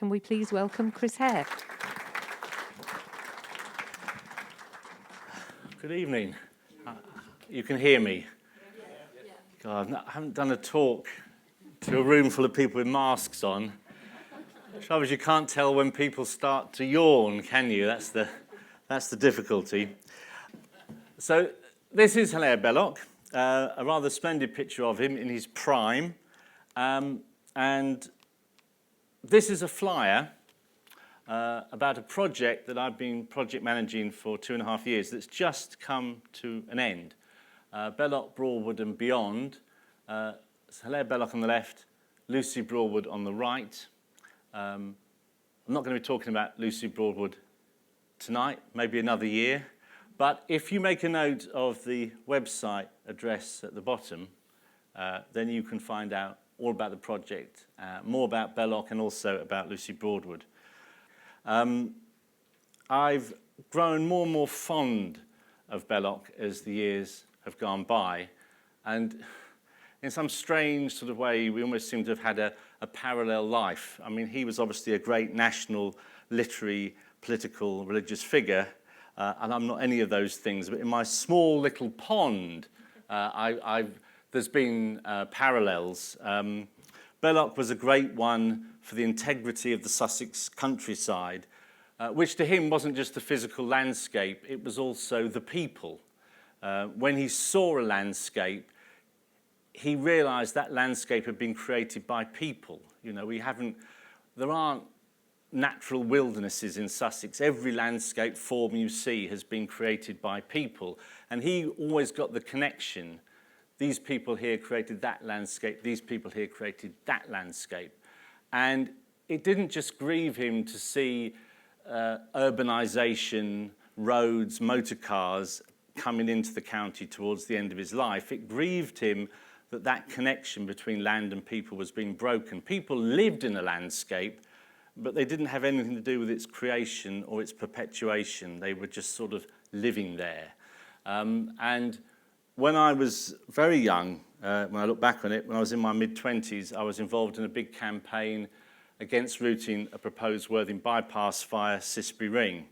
Can we please welcome Chris Hare? Good evening. You can hear me? God, I haven't done a talk to a room full of people with masks on. Trouble is, you can't tell when people start to yawn, can you? That's the difficulty. So this is Hilaire Belloc, a rather splendid picture of him in his prime. And this is a flyer about a project that I've been project managing for 2.5 years that's just come to an end. Belloc, Broadwood and Beyond. Hilaire Belloc on the left, Lucy Broadwood on the right. I'm not going to be talking about Lucy Broadwood tonight, maybe another year. But if you make a note of the website address at the bottom, then you can find out all about the project, more about Belloc and also about Lucy Broadwood. I've grown more and more fond of Belloc as the years have gone by, and in some strange sort of way we almost seem to have had a parallel life. I mean, he was obviously a great national, literary, political, religious figure, and I'm not any of those things, but in my small little pond there's been parallels. Belloc was a great one for the integrity of the Sussex countryside, which to him wasn't just the physical landscape, it was also the people. When he saw a landscape, he realised that landscape had been created by people. You know, there aren't natural wildernesses in Sussex. Every landscape form you see has been created by people. And he always got the connection. These people here created that landscape, these people here created that landscape. And it didn't just grieve him to see urbanisation, roads, motor cars coming into the county towards the end of his life. It grieved him that connection between land and people was being broken. People lived in a landscape, but they didn't have anything to do with its creation or its perpetuation. They were just sort of living there. And when I was very young, when I look back on it, when I was in my mid-20s, I was involved in a big campaign against routing a proposed Worthing bypass via Shipley Ring.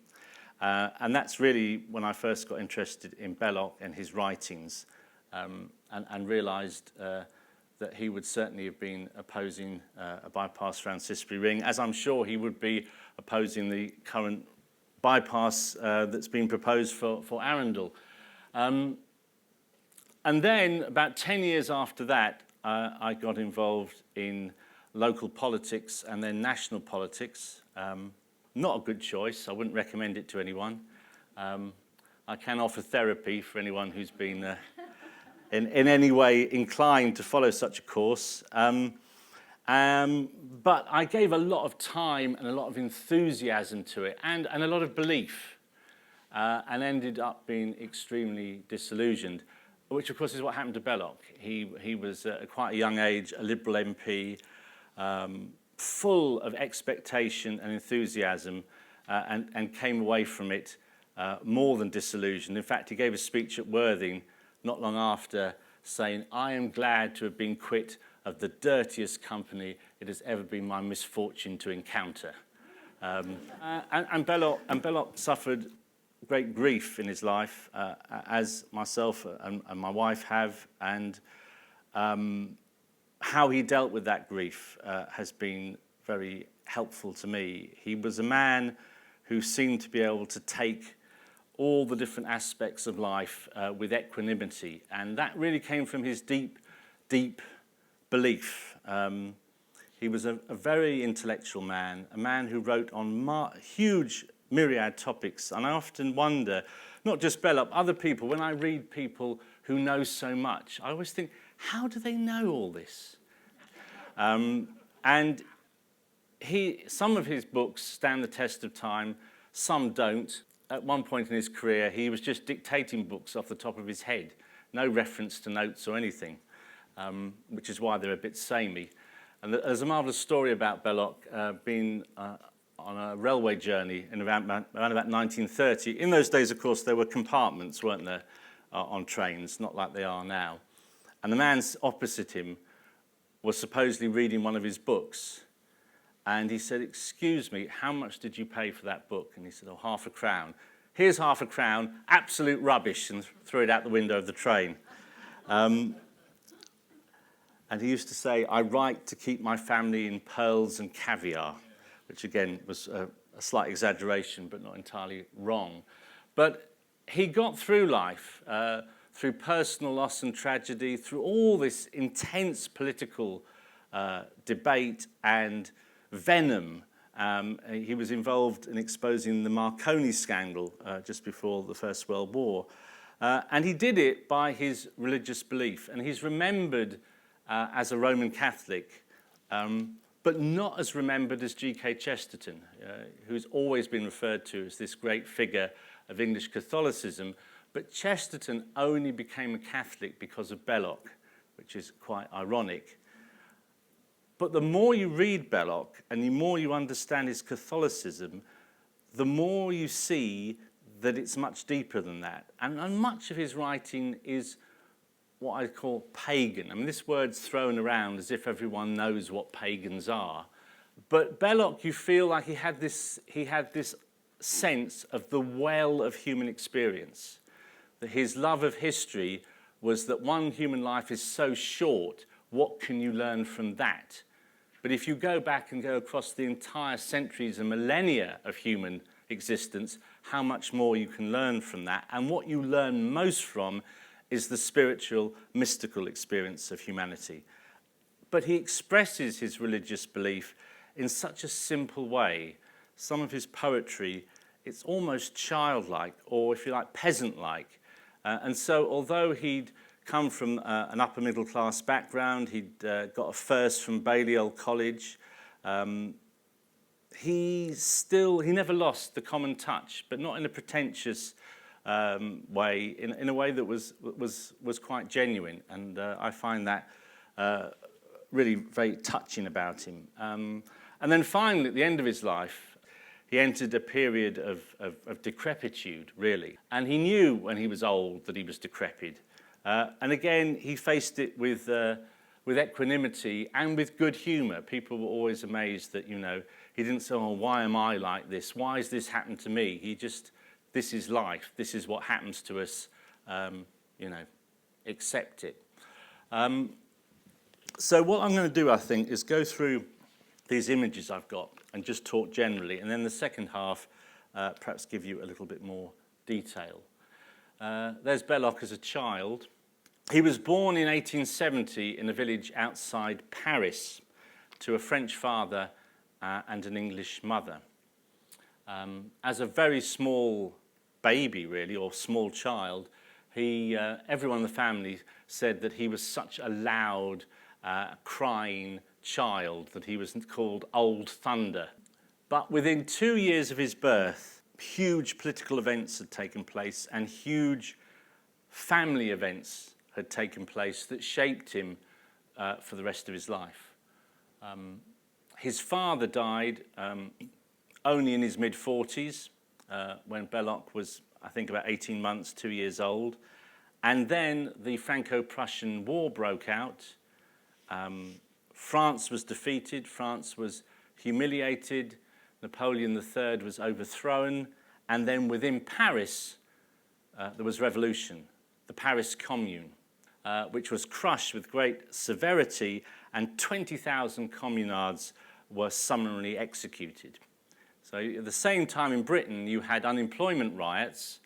And that's really when I first got interested in Belloc and his writings, and realised that he would certainly have been opposing a bypass around Shipley Ring, as I'm sure he would be opposing the current bypass that's been proposed for Arundel. And then, about 10 years after that, I got involved in local politics and then national politics. Not a good choice. I wouldn't recommend it to anyone. I can offer therapy for anyone who's been in any way inclined to follow such a course. But I gave a lot of time and a lot of enthusiasm to it and a lot of belief, and ended up being extremely disillusioned, which of course is what happened to Belloc. He was at quite a young age a Liberal MP, full of expectation and enthusiasm, and came away from it more than disillusioned. In fact, he gave a speech at Worthing not long after saying, "I am glad to have been quit of the dirtiest company it has ever been my misfortune to encounter." And Belloc suffered great grief in his life, as myself and my wife have, and how he dealt with that grief has been very helpful to me. He was a man who seemed to be able to take all the different aspects of life with equanimity, and that really came from his deep belief. He was a very intellectual man, a man who wrote on huge myriad topics, and I often wonder, not just Belloc, other people, when I read people who know so much, I always think, how do they know all this? And some of his books stand the test of time, some don't. At one point in his career, he was just dictating books off the top of his head, no reference to notes or anything, which is why they're a bit samey. And there's a marvellous story about Belloc being on a railway journey in around about 1930. In those days, of course, there were compartments, weren't there, on trains, not like they are now. And the man opposite him was supposedly reading one of his books. And he said, "Excuse me, how much did you pay for that book?" And he said, "Oh, £0.50. Here's £0.50, absolute rubbish," and threw it out the window of the train. And he used to say, "I write to keep my family in pearls and caviar," which again was a slight exaggeration, but not entirely wrong. But he got through life, through personal loss and tragedy, through all this intense political debate and venom. He was involved in exposing the Marconi scandal just before the First World War. And he did it by his religious belief. And he's remembered as a Roman Catholic, but not as remembered as G.K. Chesterton, who's always been referred to as this great figure of English Catholicism. But Chesterton only became a Catholic because of Belloc, which is quite ironic. But the more you read Belloc and the more you understand his Catholicism, the more you see that it's much deeper than that. And much of his writing is what I call pagan. I mean, this word's thrown around as if everyone knows what pagans are. But Belloc, you feel like he had this sense of the well of human experience. That his love of history was that one human life is so short, what can you learn from that? But if you go back and go across the entire centuries and millennia of human existence, how much more you can learn from that. And what you learn most from is the spiritual, mystical experience of humanity. But he expresses his religious belief in such a simple way. Some of his poetry, it's almost childlike, or if you like, peasant-like. And so although he'd come from an upper middle class background, he'd got a first from Balliol College, he never lost the common touch, but not in a pretentious way, in a way that was quite genuine. And I find that really very touching about him. And then finally, at the end of his life, he entered a period of decrepitude, really. And he knew when he was old that he was decrepit. And again, he faced it with equanimity and with good humour. People were always amazed that, he didn't say, "Oh, why am I like this? Why has this happened to me?" He just, this is life. This is what happens to us. Accept it. So what I'm going to do, I think, is go through these images I've got and just talk generally. And then the second half, perhaps give you a little bit more detail. There's Belloc as a child. He was born in 1870 in a village outside Paris to a French father and an English mother. As a very small baby, really, or small child, everyone in the family said that he was such a loud, crying child that he was called Old Thunder. But within 2 years of his birth, huge political events had taken place and huge family events had taken place that shaped him for the rest of his life. His father died only in his mid-40s when Belloc was, I think, about 18 months, 2 years old. And then the Franco-Prussian War broke out. France was defeated, France was humiliated, Napoleon III was overthrown, and then within Paris there was revolution, the Paris Commune, which was crushed with great severity, and 20,000 communards were summarily executed. So at the same time in Britain you had unemployment riots,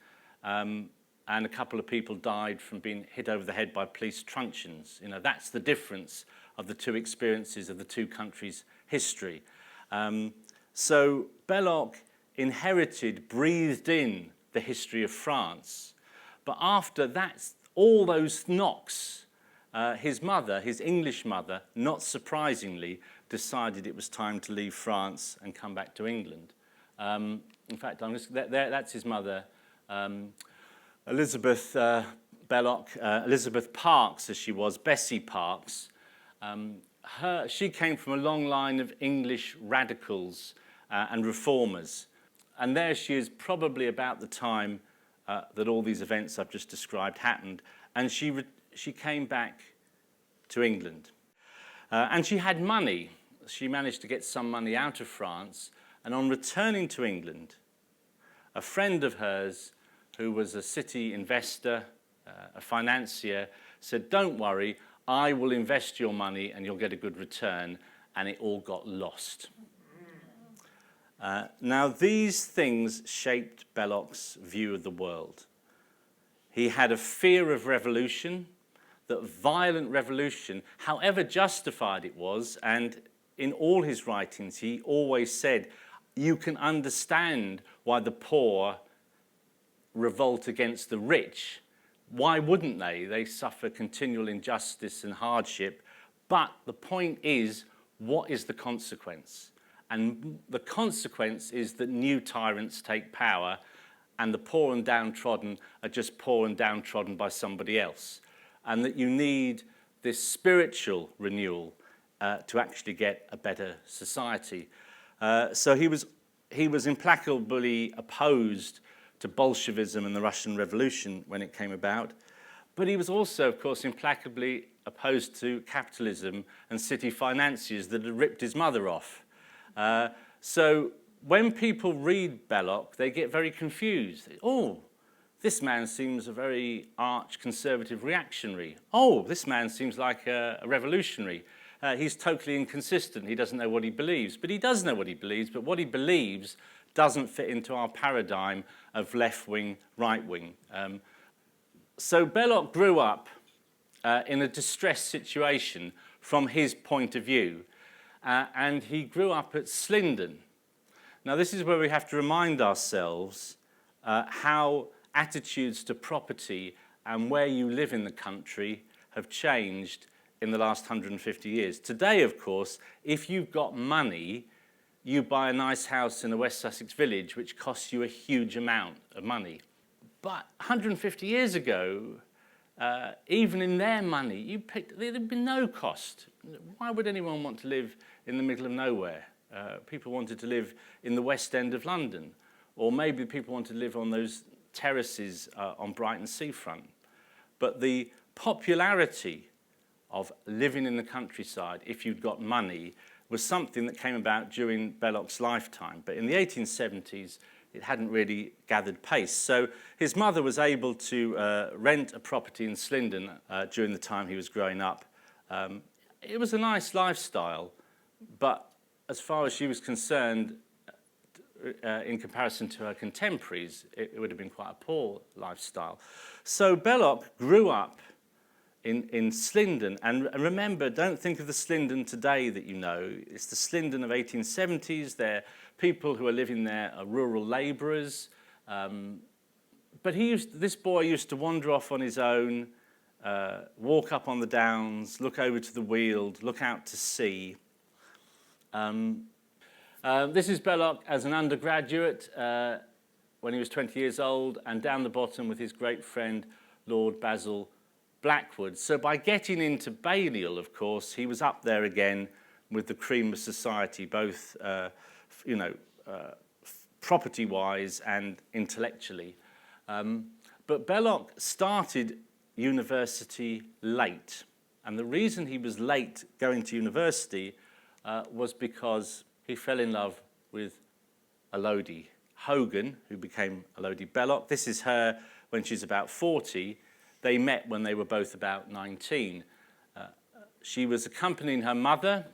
and a couple of people died from being hit over the head by police truncheons. That's the difference of the two experiences of the two countries' history. So Belloc inherited, breathed in the history of France. But after that, all those knocks, his mother, his English mother, not surprisingly, decided it was time to leave France and come back to England. In fact, that's his mother, Elizabeth Belloc, Elizabeth Parks, as she was, Bessie Parks. She came from a long line of English radicals and reformers. And there she is, probably about the time that all these events I've just described happened. And she came back to England. And she had money. she managed to get some money out of France, and on returning to England, a friend of hers, who was a city investor, a financier, said, "Don't worry, I will invest your money and you'll get a good return," and it all got lost. Now, these things shaped Belloc's view of the world. He had a fear of revolution, that violent revolution, however justified it was, and in all his writings, he always said, you can understand why the poor revolt against the rich. Why wouldn't they? They suffer continual injustice and hardship. But the point is, what is the consequence? And the consequence is that new tyrants take power, and the poor and downtrodden are just poor and downtrodden by somebody else. And that you need this spiritual renewal to actually get a better society. So he was implacably opposed to Bolshevism and the Russian Revolution when it came about. But he was also, of course, implacably opposed to capitalism and city financiers that had ripped his mother off. So when people read Belloc, they get very confused. Oh, this man seems a very arch-conservative reactionary. Oh, this man seems like a revolutionary. He's totally inconsistent. He doesn't know what he believes. But he does know what he believes, but what he believes doesn't fit into our paradigm of left-wing, right-wing. So Belloc grew up in a distressed situation from his point of view, and he grew up at Slindon. Now, this is where we have to remind ourselves how attitudes to property and where you live in the country have changed in the last 150 years. Today, of course, if you've got money, you buy a nice house in a West Sussex village, which costs you a huge amount of money. But 150 years ago, even in their money, there'd be no cost. Why would anyone want to live in the middle of nowhere? People wanted to live in the West End of London, or maybe people wanted to live on those terraces on Brighton seafront. But the popularity of living in the countryside, if you'd got money, was something that came about during Belloc's lifetime. But in the 1870s, it hadn't really gathered pace. So his mother was able to rent a property in Slindon during the time he was growing up. It was a nice lifestyle, but as far as she was concerned, in comparison to her contemporaries, it would have been quite a poor lifestyle. So Belloc grew up in Slindon, and remember, don't think of the Slindon today that you know. It's the Slindon of 1870s. They're people who are living there are rural labourers. But this boy used to wander off on his own, walk up on the downs, look over to the Weald, look out to sea. This is Belloc as an undergraduate when he was 20 years old, and down the bottom with his great friend, Lord Basil Blackwood. So by getting into Balliol, of course, he was up there again with the cream of society, both, property-wise and intellectually. But Belloc started university late. And the reason he was late going to university was because he fell in love with Elodie Hogan, who became Elodie Belloc. This is her when she's about 40. They met when they were both about 19. She was accompanying her mother.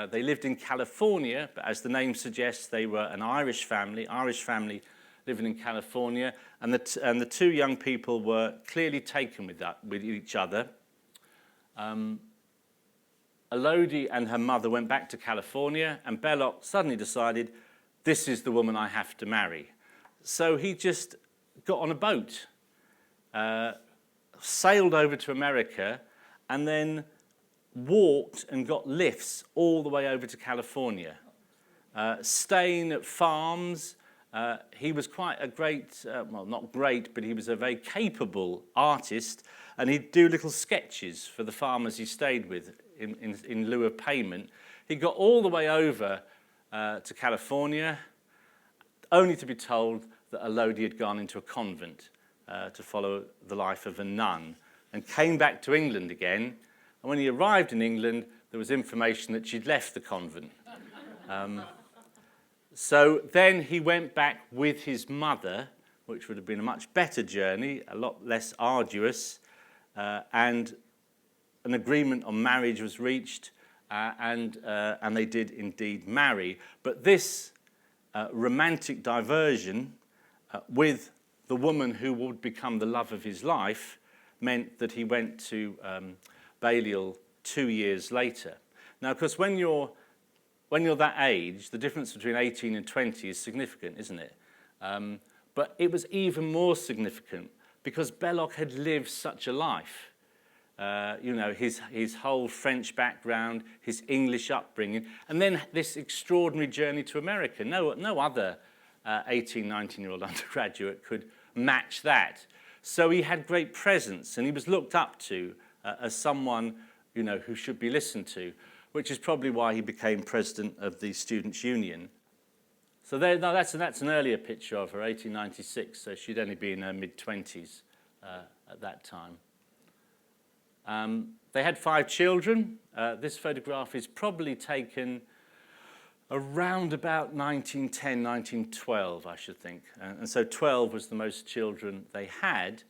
They lived in California, but as the name suggests, they were an Irish family living in California. And the two young people were clearly taken with each other. Elodie and her mother went back to California, and Belloc suddenly decided, this is the woman I have to marry. So he just got on a boat, sailed over to America, and then walked and got lifts all the way over to California, staying at farms. He was quite a great, well, not great, but he was a very capable artist, and he'd do little sketches for the farmers he stayed with in lieu of payment. He got all the way over to California, only to be told that Elodie had gone into a convent to follow the life of a nun, and came back to England again. And when he arrived in England, there was information that she'd left the convent. So then he went back with his mother, which would have been a much better journey, a lot less arduous, and an agreement on marriage was reached, and they did indeed marry. But this romantic diversion with the woman who would become the love of his life meant that he went to Balliol 2 years later. Now, of course, when you're that age, the difference between 18 and 20 is significant, isn't it? But it was even more significant because Belloc had lived such a life. You know, his whole French background, his English upbringing, and then this extraordinary journey to America. No other 18, 19-year-old undergraduate could match that. So he had great presence, and he was looked up to as someone, you know, who should be listened to, which is probably why he became president of the Students' Union. So that's an earlier picture of her, 1896, so she'd only be in her mid-20s at that time. They had 5 children. This photograph is probably taken around about 1910, 1912, I should think. And so 12 was the most children they had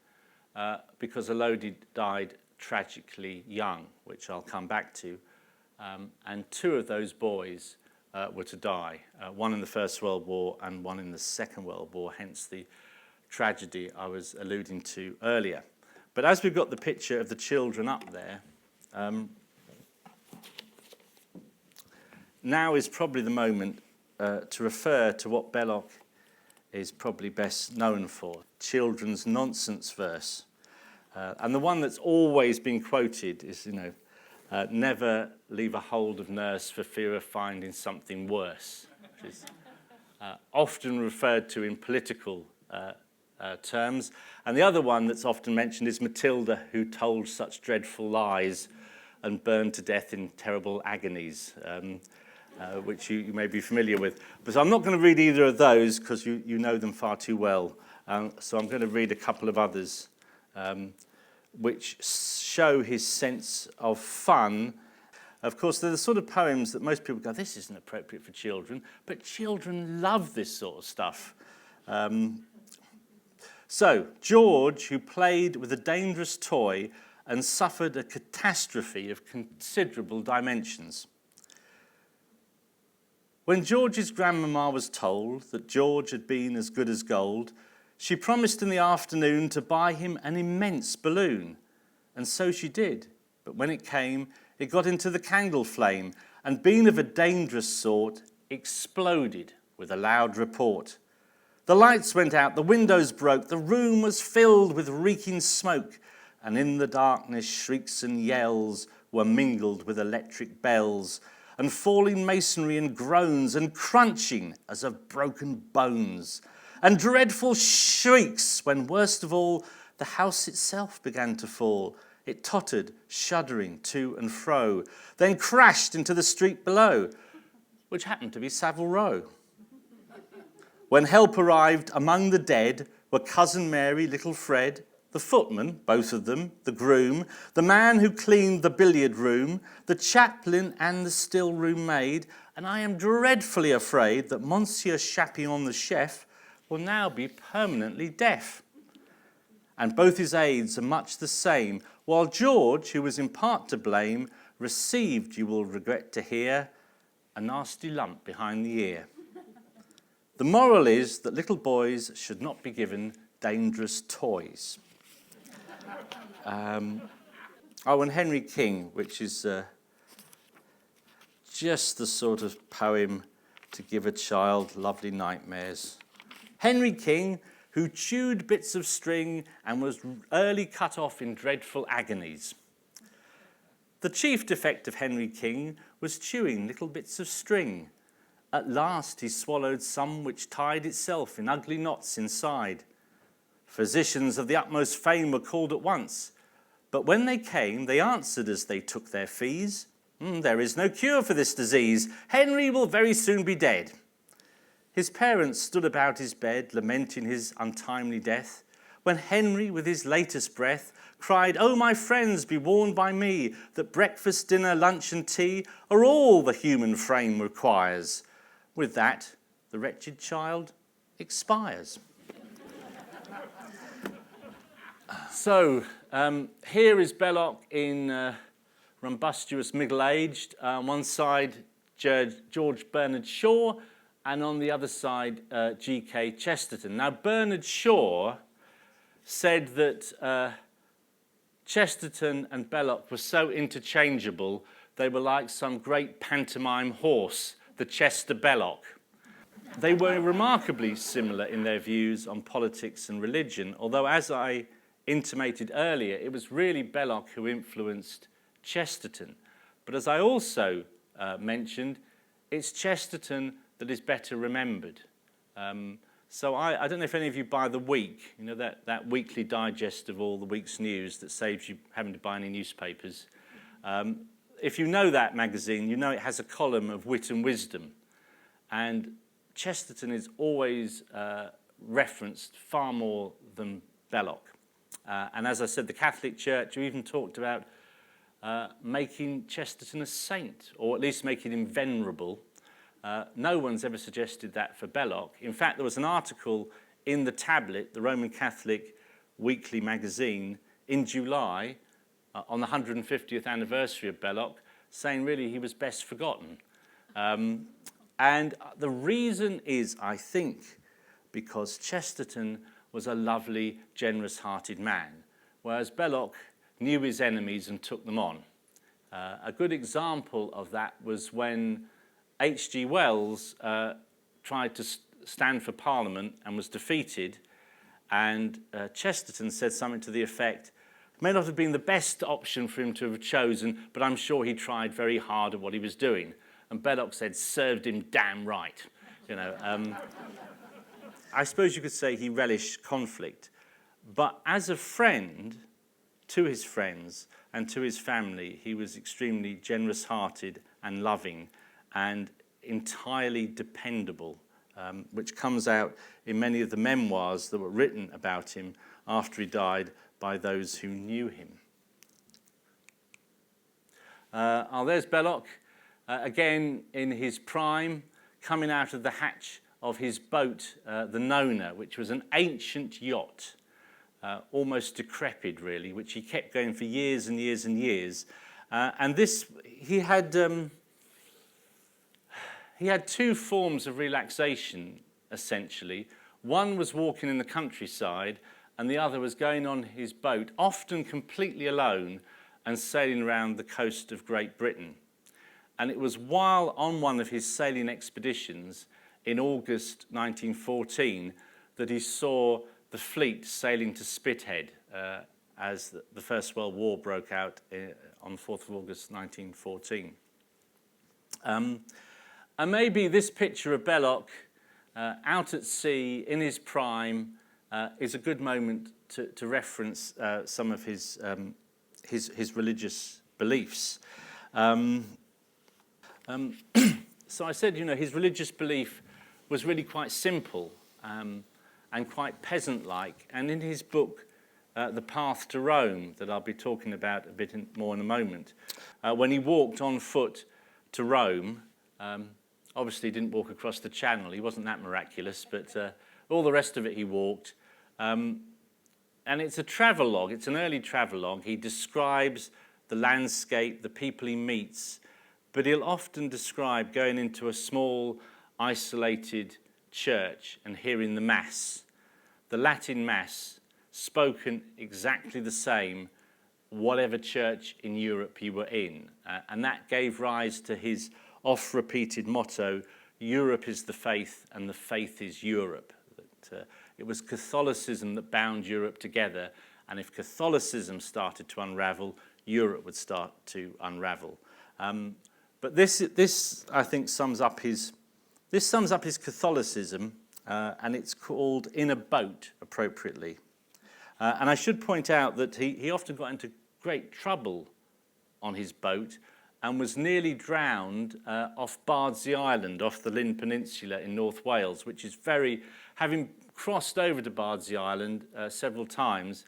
because Elodie died tragically young, which I'll come back to. And 2 of those boys were to die, one in the First World War and one in the Second World War, hence the tragedy I was alluding to earlier. But as we've got the picture of the children up there, now is probably the moment to refer to what Belloc is probably best known for, children's nonsense verse. And the one that's always been quoted is, you know, never leave a hold of nurse for fear of finding something worse, which is often referred to in political terms. And the other one that's often mentioned is Matilda, who told such dreadful lies and burned to death in terrible agonies, which you may be familiar with. But I'm not going to read either of those because you know them far too well. So I'm going to read a couple of others which show his sense of fun. Of course, they're the sort of poems that most people go, this isn't appropriate for children, but children love this sort of stuff. So, George, who played with a dangerous toy and suffered a catastrophe of considerable dimensions. When George's grandmamma was told that George had been as good as gold, she promised in the afternoon to buy him an immense balloon. And so she did. But when it came, it got into the candle flame and, being of a dangerous sort, exploded with a loud report. The lights went out, the windows broke, the room was filled with reeking smoke, and in the darkness shrieks and yells were mingled with electric bells, and falling masonry and groans, and crunching as of broken bones, and dreadful shrieks when, worst of all, the house itself began to fall. It tottered, shuddering to and fro, then crashed into the street below, which happened to be Savile Row. When help arrived, among the dead were Cousin Mary, little Fred, the footman, both of them, the groom, the man who cleaned the billiard room, the chaplain and the still room maid, and I am dreadfully afraid that Monsieur Chapillon the chef will now be permanently deaf. And both his aides are much the same, while George, who was in part to blame, received, you will regret to hear, a nasty lump behind the ear. The moral is that little boys should not be given dangerous toys. And Henry King, which is just the sort of poem to give a child lovely nightmares. Henry King, who chewed bits of string and was early cut off in dreadful agonies. The chief defect of Henry King was chewing little bits of string. At last he swallowed some which tied itself in ugly knots inside. Physicians of the utmost fame were called at once, but when they came, they answered as they took their fees, there is no cure for this disease. Henry will very soon be dead. His parents stood about his bed, lamenting his untimely death, when Henry, with his latest breath, cried, "Oh, my friends, be warned by me that breakfast, dinner, lunch and tea are all the human frame requires." With that, the wretched child expires. So, here is Belloc in rumbustious middle-aged. On one side, George Bernard Shaw, and on the other side, G.K. Chesterton. Now, Bernard Shaw said that Chesterton and Belloc were so interchangeable, they were like some great pantomime horse, the Chester Belloc. They were remarkably similar in their views on politics and religion, although, as I intimated earlier, it was really Belloc who influenced Chesterton. But as I also mentioned, it's Chesterton that is better remembered. So I don't know if any of you buy The Week, you know, that weekly digest of all the week's news that saves you having to buy any newspapers. If you know that magazine, you know it has a column of wit and wisdom. And Chesterton is always referenced far more than Belloc. And as I said, the Catholic Church even talked about making Chesterton a saint, or at least making him venerable. No one's ever suggested that for Belloc. In fact, there was an article in the Tablet, the Roman Catholic weekly magazine, in July, on the 150th anniversary of Belloc, saying really he was best forgotten. And the reason is, I think, because Chesterton was a lovely, generous-hearted man, whereas Belloc knew his enemies and took them on. A good example of that was when H.G. Wells tried to stand for Parliament and was defeated, and Chesterton said something to the effect, "It may not have been the best option for him to have chosen, but I'm sure he tried very hard at what he was doing." And Belloc said, "Served him damn right." You know, I suppose you could say he relished conflict. But as a friend to his friends and to his family, he was extremely generous-hearted and loving and entirely dependable, which comes out in many of the memoirs that were written about him after he died by those who knew him. There's Belloc, again in his prime, coming out of the hatch of his boat, the Nona, which was an ancient yacht, almost decrepit really, which he kept going for years and years and years. And this, he had two forms of relaxation, essentially. One was walking in the countryside, and the other was going on his boat, often completely alone, and sailing around the coast of Great Britain. And it was while on one of his sailing expeditions in August 1914 that he saw the fleet sailing to Spithead as the First World War broke out on the 4th of August 1914. And maybe this picture of Belloc out at sea in his prime is a good moment to reference some of his religious beliefs. So I said, you know, his religious belief was really quite simple and quite peasant-like. And in his book, The Path to Rome, that I'll be talking about a bit more in a moment, when he walked on foot to Rome, obviously he didn't walk across the Channel, he wasn't that miraculous, but all the rest of it he walked. And it's a travelogue, it's an early travelogue. He describes the landscape, the people he meets, but he'll often describe going into a small, isolated church and hearing the Mass, the Latin Mass, spoken exactly the same, whatever church in Europe you were in. And that gave rise to his oft-repeated motto, "Europe is the faith and the faith is Europe." That, it was Catholicism that bound Europe together, and if Catholicism started to unravel, Europe would start to unravel. But this I think sums up his Catholicism, and it's called In a Boat, appropriately. And I should point out that he often got into great trouble on his boat, and was nearly drowned off Bardsey Island, off the Lynn Peninsula in North Wales, which is having crossed over to Bardsey Island several times,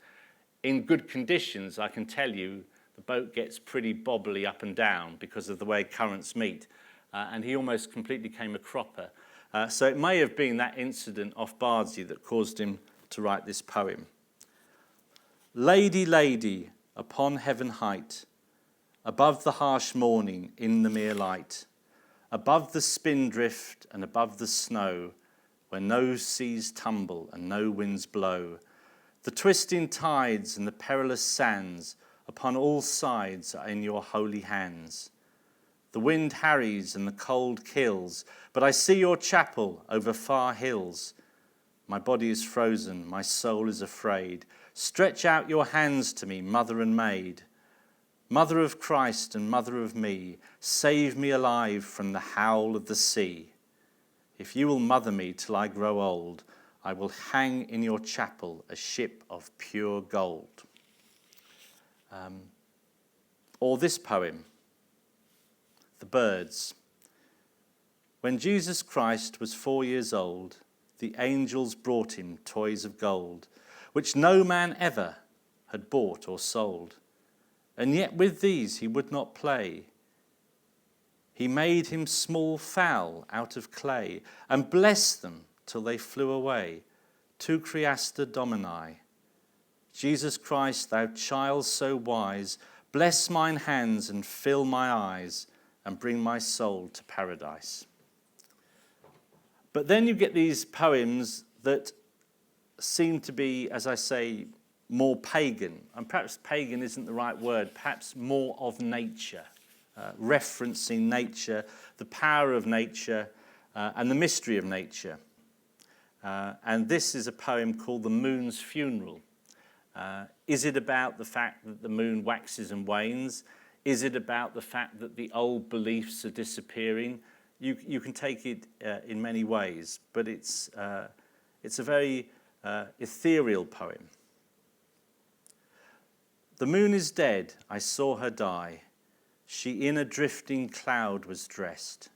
in good conditions, I can tell you, the boat gets pretty bobbly up and down because of the way currents meet, and he almost completely came a cropper. So it may have been that incident off Bardsey that caused him to write this poem. Lady, lady, upon heaven height, above the harsh morning in the mere light, above the spindrift and above the snow, where no seas tumble and no winds blow, the twisting tides and the perilous sands upon all sides are in your holy hands. The wind harries and the cold kills, but I see your chapel over far hills. My body is frozen, my soul is afraid. Stretch out your hands to me, mother and maid. Mother of Christ and mother of me, save me alive from the howl of the sea. If you will mother me till I grow old, I will hang in your chapel a ship of pure gold. Or this poem, The Birds. When Jesus Christ was 4 years old, the angels brought him toys of gold, which no man ever had bought or sold. And yet with these he would not play. He made him small fowl out of clay, and blessed them till they flew away. Tu creaster Domini. Jesus Christ, thou child so wise, bless mine hands and fill my eyes, and bring my soul to paradise. But then you get these poems that seem to be, as I say, more pagan. And perhaps pagan isn't the right word, perhaps more of nature, referencing nature, the power of nature, and the mystery of nature. And this is a poem called The Moon's Funeral. Is it about the fact that the moon waxes and wanes? Is it about the fact that the old beliefs are disappearing? You can take it in many ways, but it's a very ethereal poem. The moon is dead, I saw her die. She in a drifting cloud was dressed.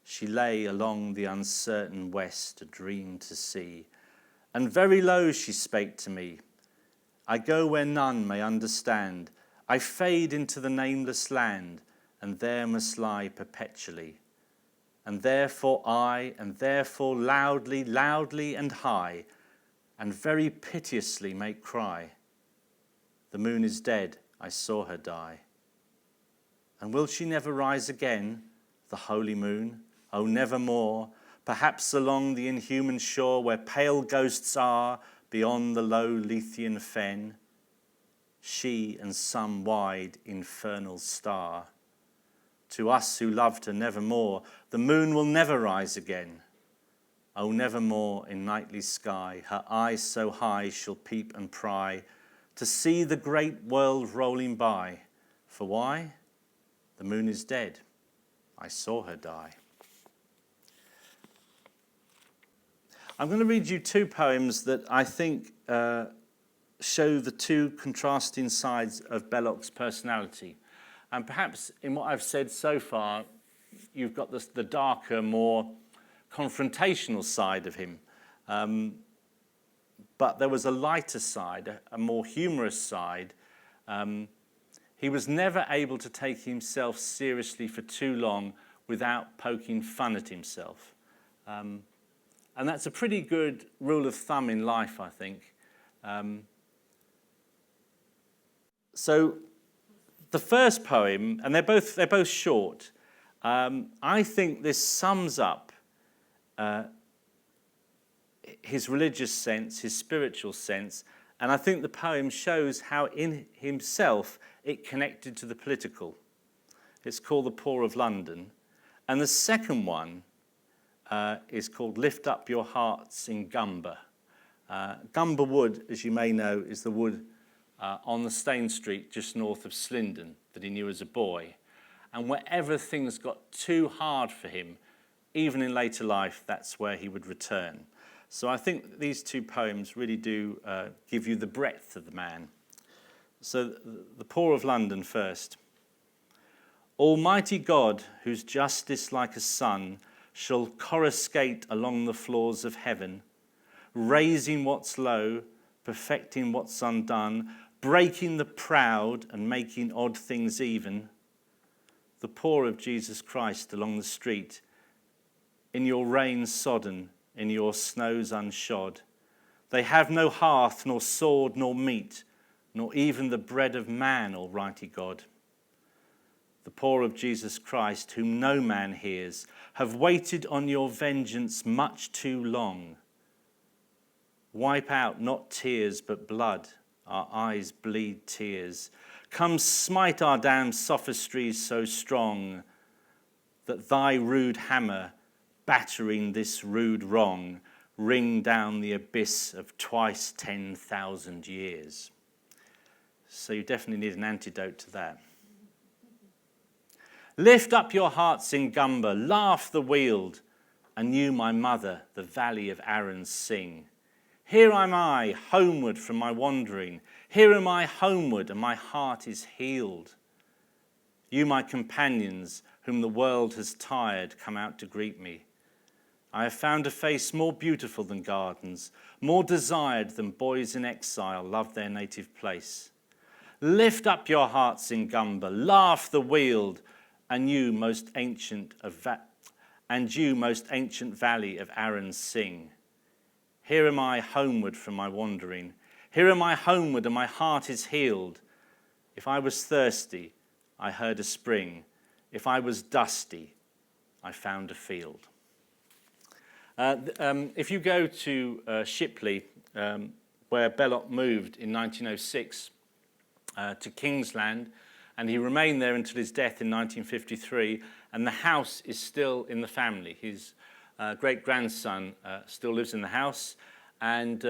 She lay along the uncertain west, a dream to see. And very low she spake to me. I go where none may understand. I fade into the nameless land, and there must lie perpetually. And therefore I, and therefore loudly, loudly and high, and very piteously make cry. The moon is dead, I saw her die. And will she never rise again, the holy moon? Oh, nevermore, perhaps along the inhuman shore where pale ghosts are beyond the low Lethean fen, she and some wide infernal star. To us who loved her nevermore, the moon will never rise again. Oh, nevermore in nightly sky, her eyes so high shall peep and pry, to see the great world rolling by. For why? The moon is dead. I saw her die. I'm going to read you two poems that I think show the two contrasting sides of Belloc's personality. And perhaps in what I've said so far, you've got the darker, more confrontational side of him. But there was a lighter side, a more humorous side. He was never able to take himself seriously for too long without poking fun at himself. And that's a pretty good rule of thumb in life, I think. So the first poem, and they're both short, I think this sums up his religious sense, his spiritual sense, and I think the poem shows how in himself it connected to the political. It's called The Poor of London. And the second one is called Lift Up Your Hearts in Gumber. Gumber Wood, as you may know, is the wood on the Stane Street just north of Slindon that he knew as a boy. And wherever things got too hard for him, even in later life, that's where he would return. So I think these two poems really do give you the breadth of the man. So The Poor of London first. Almighty God, whose justice like a sun shall coruscate along the floors of heaven, raising what's low, perfecting what's undone, breaking the proud and making odd things even. The poor of Jesus Christ along the street, in your rain sodden, in your snows unshod. They have no hearth, nor sword, nor meat, nor even the bread of man, Almighty God. The poor of Jesus Christ, whom no man hears, have waited on your vengeance much too long. Wipe out not tears but blood, our eyes bleed tears. Come smite our damned sophistries so strong, that thy rude hammer, battering this rude wrong, ring down the abyss of twice 10,000 years. So you definitely need an antidote to that. Lift up your hearts in Gumber, laugh the Weald, and you, my mother, the valley of Arun sing. Here am I, homeward from my wandering. Here am I, homeward, and my heart is healed. You, my companions, whom the world has tired, come out to greet me. I have found a face more beautiful than gardens, more desired than boys in exile love their native place. Lift up your hearts in Gumber, laugh the Weald, and you, most ancient valley of Arun, sing. Here am I, homeward from my wandering. Here am I, homeward, and my heart is healed. If I was thirsty, I heard a spring. If I was dusty, I found a field. If you go to Shipley, where Belloc moved in 1906 to Kingsland, and he remained there until his death in 1953, and the house is still in the family. His great-grandson still lives in the house, and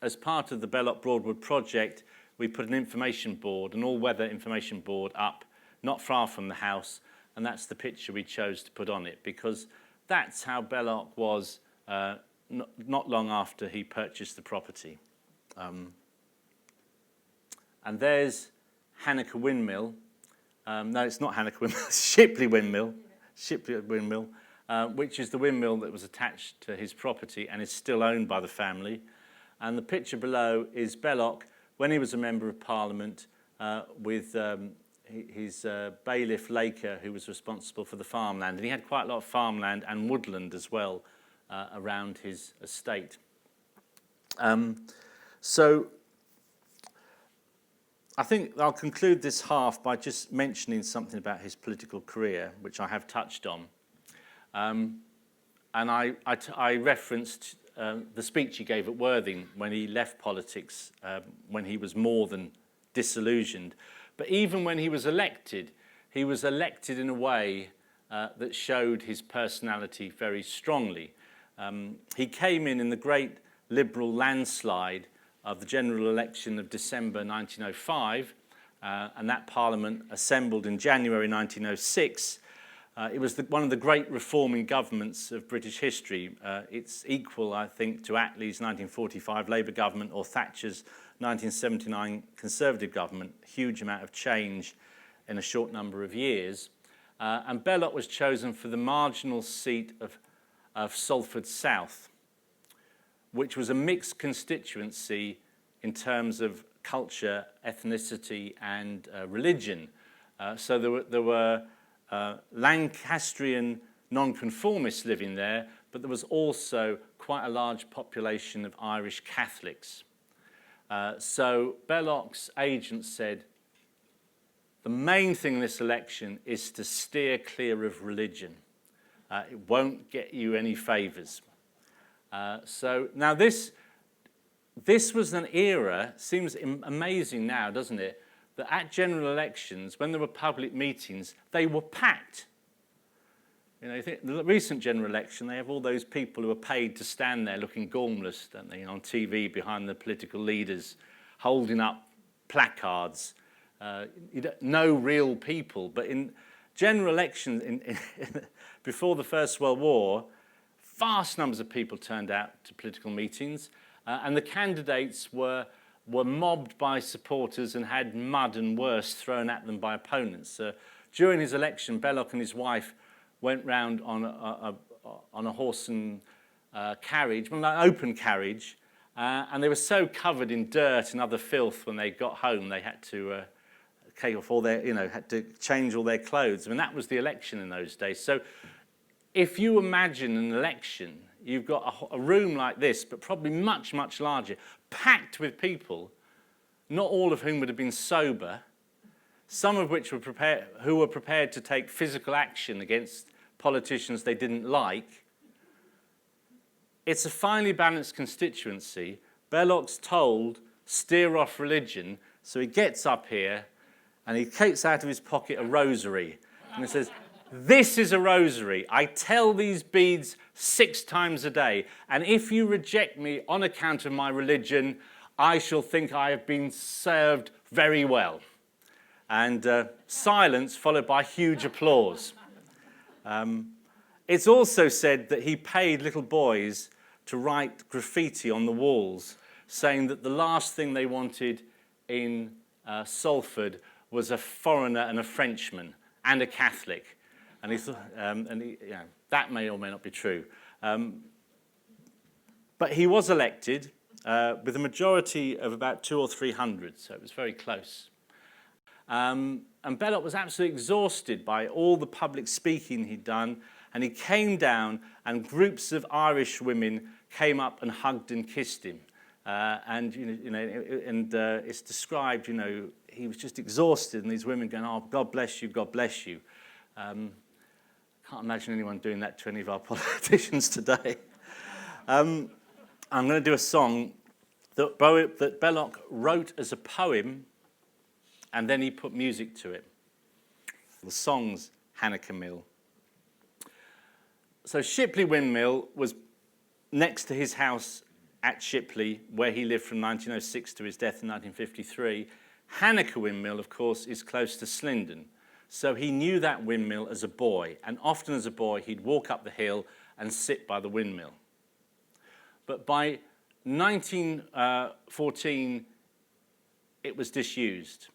as part of the Belloc Broadwood project, we put an information board, an all-weather information board up, not far from the house, and that's the picture we chose to put on it, because that's how Belloc was not long after he purchased the property. And there's Hare Windmill. No, it's not Hare Windmill, it's Shipley Windmill. Shipley Windmill, which is the windmill that was attached to his property and is still owned by the family. And the picture below is Belloc when he was a Member of Parliament with his bailiff Laker, who was responsible for the farmland. And he had quite a lot of farmland and woodland as well around his estate. So I think I'll conclude this half by just mentioning something about his political career, which I have touched on. And I referenced the speech he gave at Worthing when he left politics, when he was more than disillusioned. But even when he was elected in a way that showed his personality very strongly. He came in the great Liberal landslide of the general election of December 1905, and that Parliament assembled in January 1906. It was one of the great reforming governments of British history. It's equal, I think, to Attlee's 1945 Labour government or Thatcher's 1979 Conservative government. Huge amount of change in a short number of years. And Belloc was chosen for the marginal seat of Salford South, which was a mixed constituency in terms of culture, ethnicity, and religion. So there were Lancastrian nonconformists living there, but there was also quite a large population of Irish Catholics. So Belloc's agent said, the main thing in this election is to steer clear of religion. It won't get you any favours. So now this was an era, seems amazing now, doesn't it, that at general elections, when there were public meetings, they were packed. You know, you think the recent general election, they have all those people who are paid to stand there looking gormless, don't they, on TV behind the political leaders, holding up placards. No real people. But in general elections, before the First World War, vast numbers of people turned out to political meetings, and the candidates were mobbed by supporters and had mud and worse thrown at them by opponents. during his election, Belloc and his wife went round on a horse and carriage, well, an open carriage, and they were so covered in dirt and other filth when they got home, they had to take off all their, had to change all their clothes. I mean, that was the election in those days. So if you imagine an election, you've got a room like this, but probably much, much larger, packed with people, not all of whom would have been sober, some of which who were prepared to take physical action against politicians they didn't like. It's a finely balanced constituency. Belloc's told, steer off religion, so he gets up here and he takes out of his pocket a rosary. And he says, this is a rosary. I tell these beads 6 times a day, and if you reject me on account of my religion, I shall think I have been served very well. And silence followed by huge applause. It's also said that he paid little boys to write graffiti on the walls, saying that the last thing they wanted in Salford was a foreigner and a Frenchman and a Catholic. And he thought, that may or may not be true. But he was elected with a majority of about 200 or 300, so it was very close. And Belloc was absolutely exhausted by all the public speaking he'd done, and he came down, and groups of Irish women came up and hugged and kissed him. It's described, he was just exhausted, and these women going, "Oh, God bless you, God bless you." Can't imagine anyone doing that to any of our politicians today. I'm going to do a song that Belloc wrote as a poem, and then he put music to it. The song's Hanukkah Mill. So Shipley Windmill was next to his house at Shipley, where he lived from 1906 to his death in 1953. Hanukkah Windmill, of course, is close to Slindon. So he knew that windmill as a boy, and often as a boy he'd walk up the hill and sit by the windmill. But by 1914, it was disused.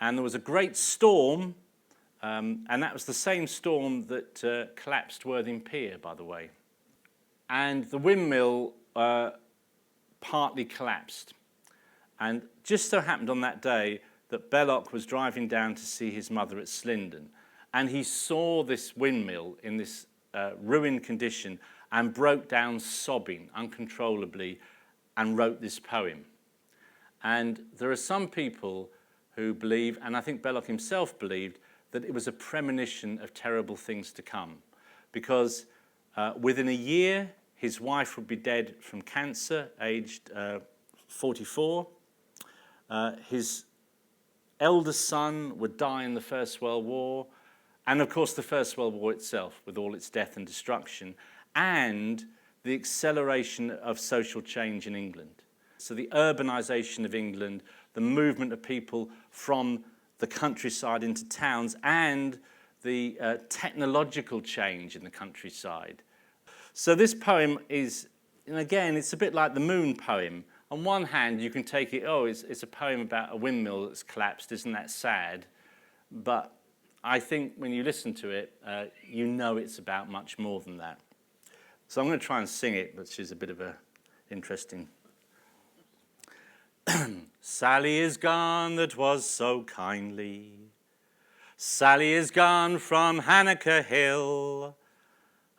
And there was a great storm, and that was the same storm that collapsed Worthing Pier, by the way. And the windmill partly collapsed. And just so happened on that day that Belloc was driving down to see his mother at Slindon. And he saw this windmill in this ruined condition and broke down sobbing uncontrollably and wrote this poem. And there are some people who believe, and I think Belloc himself believed, that it was a premonition of terrible things to come. Because within a year, his wife would be dead from cancer, aged 44. His eldest son would die in the First World War, and of course the First World War itself, with all its death and destruction, and the acceleration of social change in England. So the urbanisation of England, the movement of people from the countryside into towns, and the technological change in the countryside. So this poem is, and again, it's a bit like the Moon poem. On one hand, you can take it, it's a poem about a windmill that's collapsed, isn't that sad? But I think when you listen to it, you know it's about much more than that. So I'm going to try and sing it, which is a bit of a interesting. Sally is gone that was so kindly. Sally is gone from Hanukkah Hill,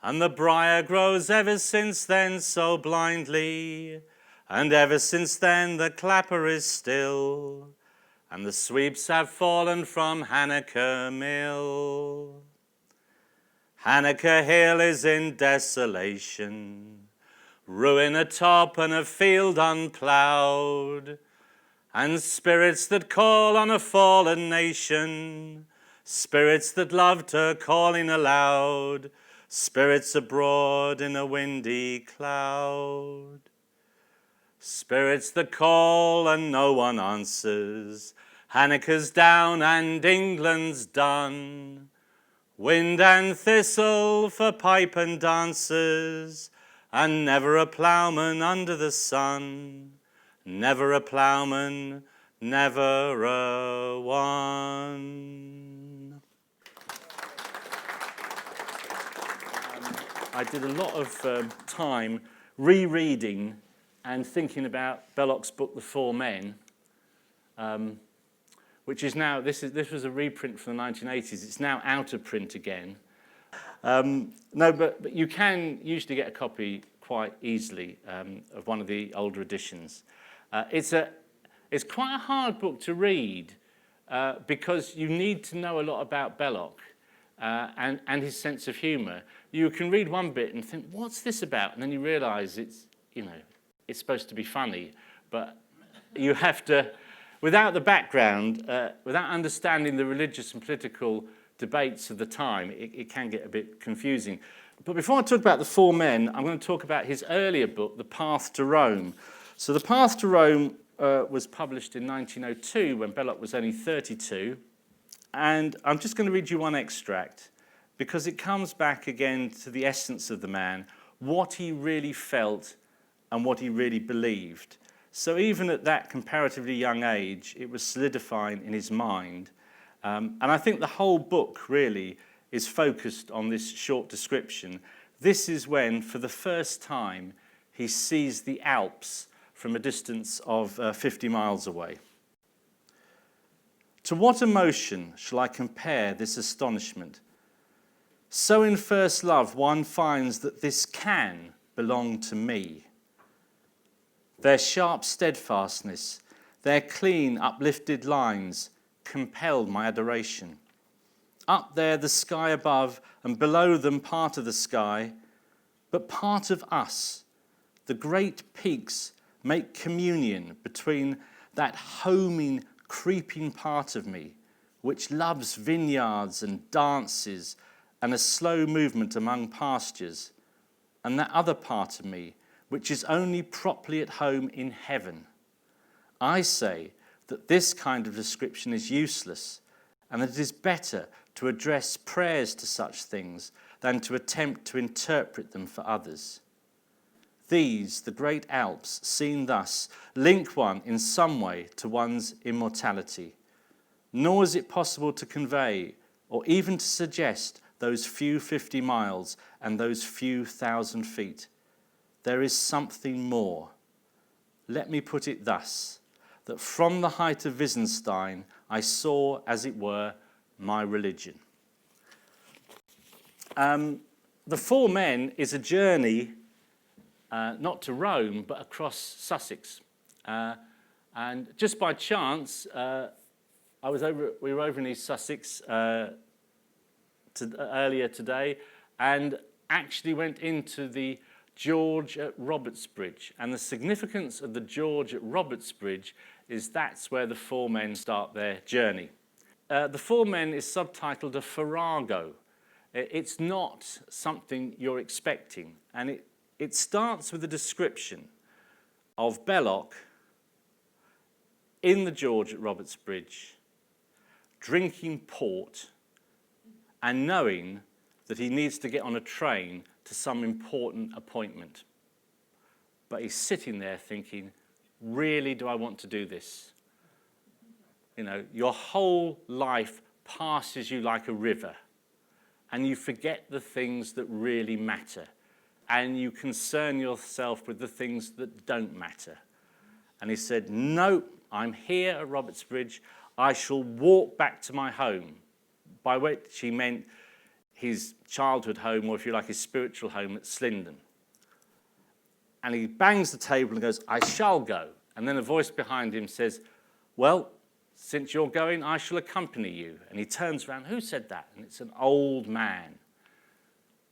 and the briar grows ever since then so blindly, and ever since then the clapper is still, and the sweeps have fallen from Hanukkah Mill. Hanukkah Hill is in desolation, ruin atop and a field unploughed, and spirits that call on a fallen nation, spirits that loved her calling aloud, spirits abroad in a windy cloud. Spirits that call and no one answers, Hanukkah's down and England's done. Wind and thistle for pipe and dancers, and never a ploughman under the sun. Never a ploughman, never a one. I did a lot of time rereading and thinking about Belloc's book, The Four Men, which is now, this was a reprint from the 1980s. It's now out of print again. No, but you can usually get a copy quite easily of one of the older editions. It's quite a hard book to read because you need to know a lot about Belloc and his sense of humour. You can read one bit and think, what's this about? And then you realise it's supposed to be funny, but you have to, without the background, without understanding the religious and political debates of the time, it can get a bit confusing. But before I talk about The Four Men, I'm going to talk about his earlier book, The Path to Rome. So The Path to Rome was published in 1902 when Belloc was only 32. And I'm just going to read you one extract because it comes back again to the essence of the man, what he really felt and what he really believed. So even at that comparatively young age, it was solidifying in his mind. And I think the whole book really is focused on this short description. This is when, for the first time, he sees the Alps from a distance of 50 miles away. To what emotion shall I compare this astonishment? So in first love one finds that this can belong to me. Their sharp steadfastness, their clean uplifted lines compelled my adoration. Up there the sky above and below them part of the sky, but part of us. The great peaks make communion between that homing, creeping part of me, which loves vineyards and dances and a slow movement among pastures, and that other part of me, which is only properly at home in heaven. I say that this kind of description is useless, and that it is better to address prayers to such things than to attempt to interpret them for others. These, the great Alps, seen thus, link one in some way to one's immortality. Nor is it possible to convey, or even to suggest, those few 50 miles and those few 1,000 feet. There is something more. Let me put it thus, that from the height of Wittgenstein I saw, as it were, my religion. The Four Men is a journey not to Rome, but across Sussex. And just by chance, we were over in East Sussex earlier today, and actually went into the George at Robertsbridge. And the significance of the George at Robertsbridge is that's where the Four Men start their journey. The Four Men is subtitled a farrago. It's not something you're expecting. And it starts with a description of Belloc in the George at Robertsbridge, drinking port and knowing that he needs to get on a train to some important appointment. But he's sitting there thinking, really, do I want to do this? You know, your whole life passes you like a river, and you forget the things that really matter, and you concern yourself with the things that don't matter. And he said, no, I'm here at Robertsbridge. I shall walk back to my home, by which he meant his childhood home, or if you like, his spiritual home at Slindon. And he bangs the table and goes, I shall go. And then a voice behind him says, well, since you're going, I shall accompany you. And he turns around, who said that? And it's an old man,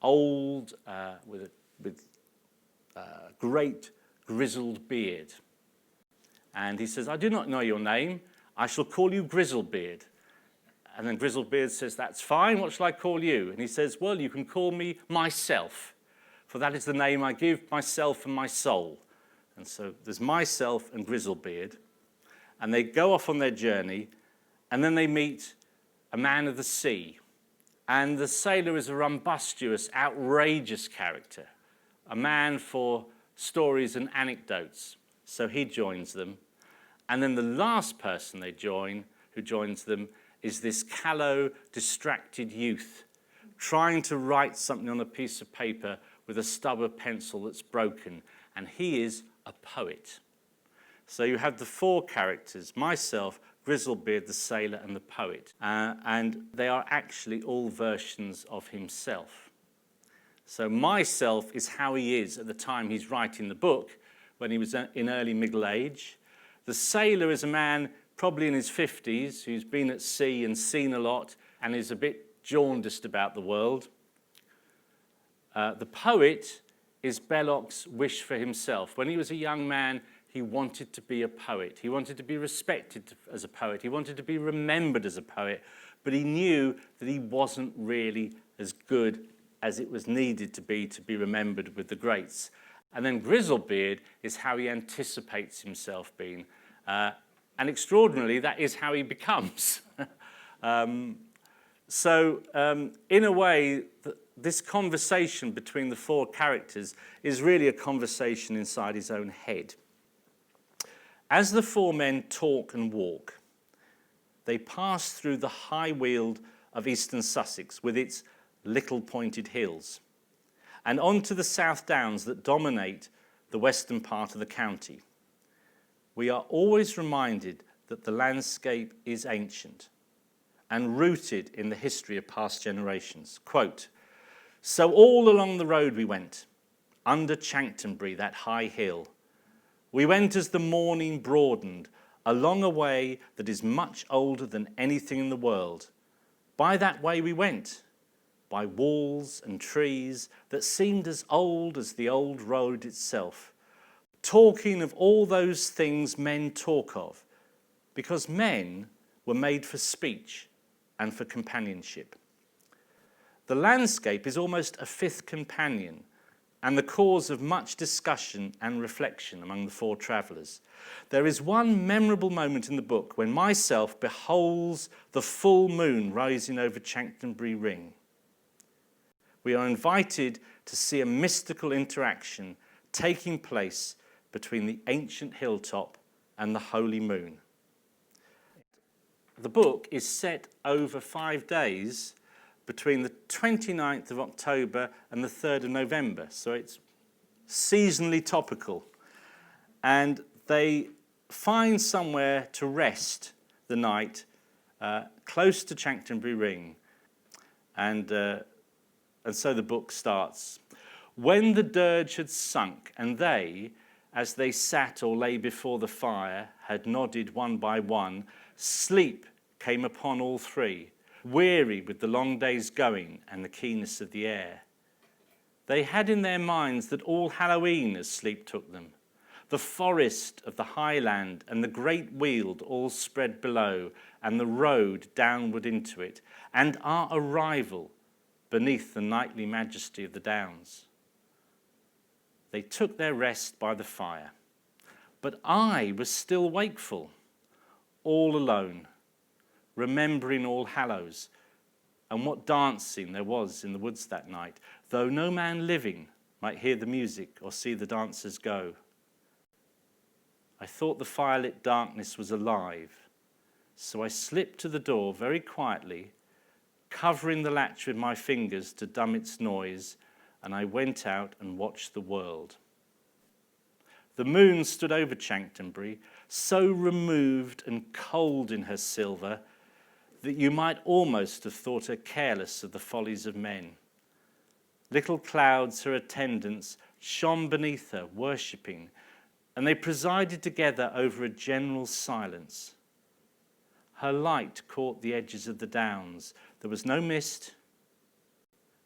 old with great grizzled beard. And he says, I do not know your name. I shall call you Grizzlebeard. And then Grizzlebeard says, that's fine, what shall I call you? And he says, well, you can call me myself, for that is the name I give myself and my soul. And so there's myself and Grizzlebeard. And they go off on their journey, and then they meet a man of the sea. And the sailor is a rumbustious, outrageous character, a man for stories and anecdotes. So he joins them. And then the last person they join, who joins them, is this callow, distracted youth trying to write something on a piece of paper with a stub of pencil that's broken, and he is a poet. So you have the four characters, myself, Grizzlebeard, the sailor, and the poet, and they are actually all versions of himself. So myself is how he is at the time he's writing the book, when he was in early middle age. The sailor is a man probably in his 50s, who's been at sea and seen a lot and is a bit jaundiced about the world. The poet is Belloc's wish for himself. When he was a young man, he wanted to be a poet. He wanted to be respected as a poet. He wanted to be remembered as a poet, but he knew that he wasn't really as good as it was needed to be remembered with the greats. And then Grizzlebeard is how he anticipates himself being. And extraordinarily, that is how he becomes. So in a way, this conversation between the four characters is really a conversation inside his own head. As the four men talk and walk, they pass through the high weald of eastern Sussex with its little pointed hills, and onto the South Downs that dominate the western part of the county. We are always reminded that the landscape is ancient and rooted in the history of past generations. Quote, "So all along the road we went, under Chanctonbury, that high hill. We went as the morning broadened, along a way that is much older than anything in the world. By that way we went, by walls and trees that seemed as old as the old road itself, talking of all those things men talk of, because men were made for speech and for companionship. The landscape is almost a fifth companion and the cause of much discussion and reflection among the four travellers. There is one memorable moment in the book when myself beholds the full moon rising over Chanctonbury Ring. We are invited to see a mystical interaction taking place between the ancient hilltop and the holy moon." The book is set over 5 days between the 29th of October and the 3rd of November, so it's seasonally topical. And they find somewhere to rest the night close to Chanctonbury Ring. And so the book starts. "When the dirge had sunk, and they, as they sat or lay before the fire, had nodded one by one, sleep came upon all three, weary with the long day's going and the keenness of the air. They had in their minds that all Halloween as sleep took them, the forest of the highland and the great weald all spread below, and the road downward into it, and our arrival beneath the nightly majesty of the downs. They took their rest by the fire, but I was still wakeful, all alone, remembering All Hallows and what dancing there was in the woods that night, though no man living might hear the music or see the dancers go. I thought the firelit darkness was alive, so I slipped to the door very quietly, covering the latch with my fingers to dumb its noise, and I went out and watched the world. The moon stood over Chanctonbury, so removed and cold in her silver that you might almost have thought her careless of the follies of men. Little clouds, her attendants, shone beneath her, worshipping, and they presided together over a general silence. Her light caught the edges of the downs. There was no mist.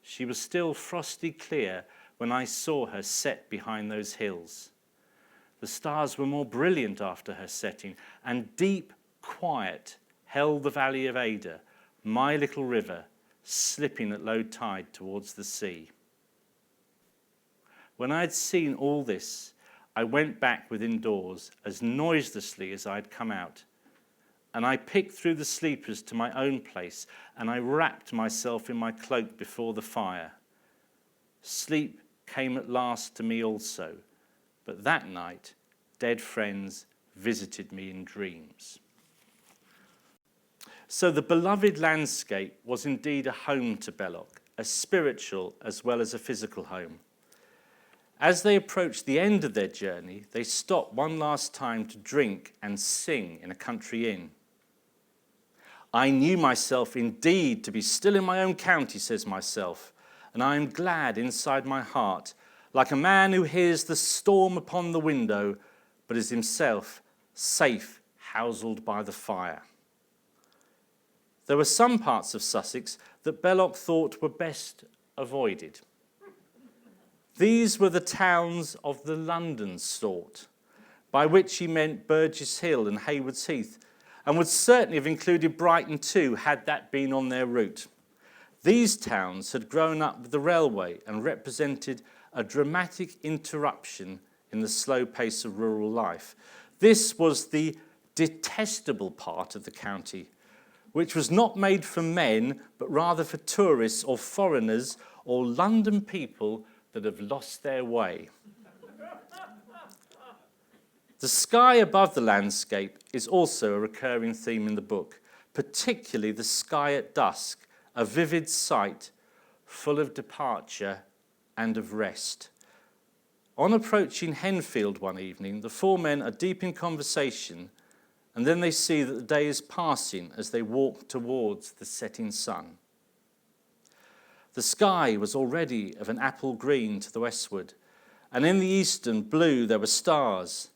She was still frosty clear when I saw her set behind those hills. The stars were more brilliant after her setting, and deep quiet held the valley of Ada, my little river, slipping at low tide towards the sea. When I had seen all this, I went back within doors as noiselessly as I had come out, and I picked through the sleepers to my own place, and I wrapped myself in my cloak before the fire. Sleep came at last to me also, but that night dead friends visited me in dreams. So the beloved landscape was indeed a home to Belloc, a spiritual as well as a physical home. As they approached the end of their journey, they stopped one last time to drink and sing in a country inn. I knew myself indeed to be still in my own county, says myself, and I am glad inside my heart, like a man who hears the storm upon the window, but is himself safe houselled by the fire. There were some parts of Sussex that Belloc thought were best avoided. These were the towns of the London sort, by which he meant Burgess Hill and Haywards Heath, and would certainly have included Brighton too, had that been on their route. These towns had grown up with the railway and represented a dramatic interruption in the slow pace of rural life. This was the detestable part of the county, which was not made for men, but rather for tourists or foreigners or London people that have lost their way. The sky above the landscape is also a recurring theme in the book, particularly the sky at dusk, a vivid sight full of departure and of rest. On approaching Henfield one evening, the four men are deep in conversation, and then they see that the day is passing as they walk towards the setting sun. The sky was already of an apple green to the westward, and in the eastern blue there were stars.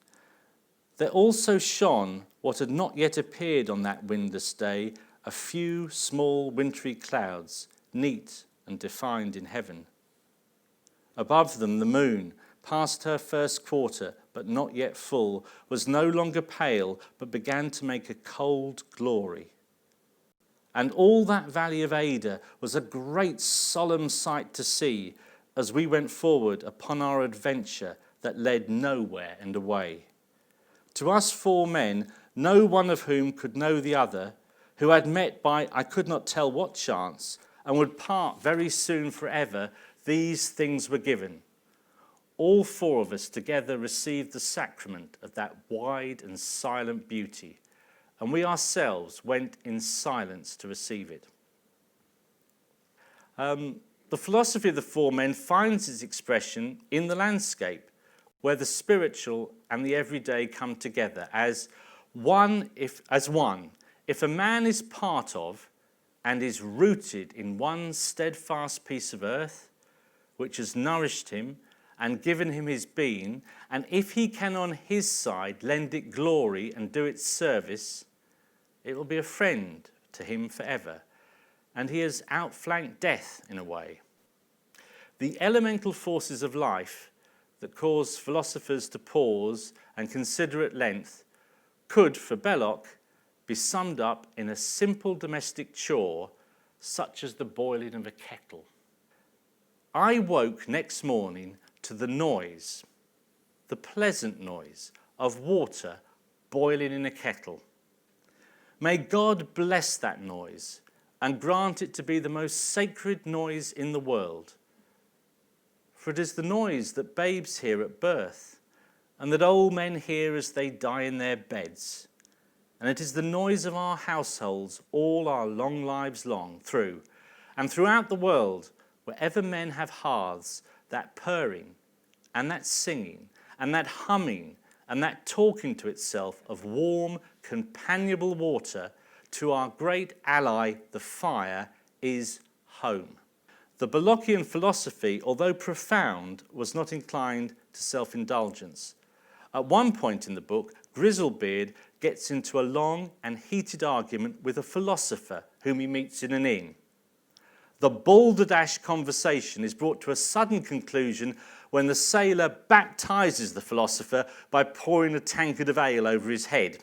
There also shone what had not yet appeared on that windless day, a few small wintry clouds, neat and defined in heaven. Above them the moon, past her first quarter, but not yet full, was no longer pale, but began to make a cold glory. And all that valley of Ada was a great solemn sight to see as we went forward upon our adventure that led nowhere and away. To us four men, no one of whom could know the other, who had met by I could not tell what chance, and would part very soon forever, these things were given. All four of us together received the sacrament of that wide and silent beauty, and we ourselves went in silence to receive it. The philosophy of the four men finds its expression in the landscape, where the spiritual and the everyday come together as one. If a man is part of and is rooted in one steadfast piece of earth, which has nourished him and given him his being, and if he can on his side lend it glory and do it service, it will be a friend to him forever, and he has outflanked death in a way. The elemental forces of life that cause philosophers to pause and consider at length could, for Belloc, be summed up in a simple domestic chore such as the boiling of a kettle. I woke next morning to the noise, the pleasant noise of water boiling in a kettle. May God bless that noise and grant it to be the most sacred noise in the world. For it is the noise that babes hear at birth, and that old men hear as they die in their beds. And it is the noise of our households all our long lives long through, and throughout the world, wherever men have hearths, that purring, and that singing, and that humming, and that talking to itself of warm, companionable water to our great ally, the fire, is home. The Bellocian philosophy, although profound, was not inclined to self-indulgence. At one point in the book, Grizzlebeard gets into a long and heated argument with a philosopher whom he meets in an inn. The balderdash conversation is brought to a sudden conclusion when the sailor baptizes the philosopher by pouring a tankard of ale over his head.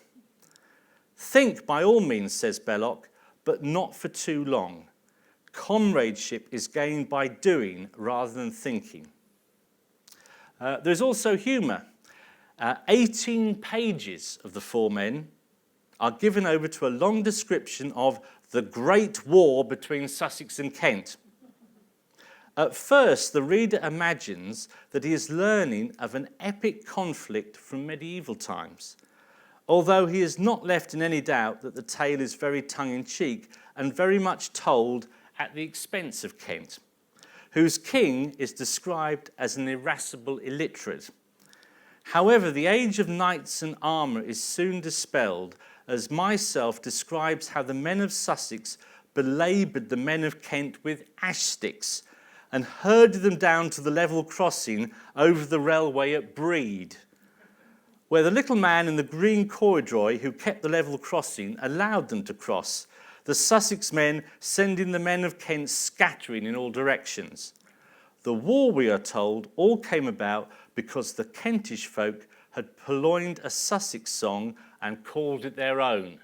Think by all means, says Belloc, but not for too long. Comradeship is gained by doing rather than thinking. There's also humour. 18 pages of the four men are given over to a long description of the Great War between Sussex and Kent. At first, the reader imagines that he is learning of an epic conflict from medieval times, although he is not left in any doubt that the tale is very tongue-in-cheek and very much told at the expense of Kent, whose king is described as an irascible illiterate. However, the age of knights and armour is soon dispelled, as Myself describes how the men of Sussex belaboured the men of Kent with ash sticks and herded them down to the level crossing over the railway at Brede, where the little man in the green corduroy who kept the level crossing allowed them to cross, the Sussex men sending the men of Kent scattering in all directions. The war, we are told, all came about because the Kentish folk had purloined a Sussex song and called it their own.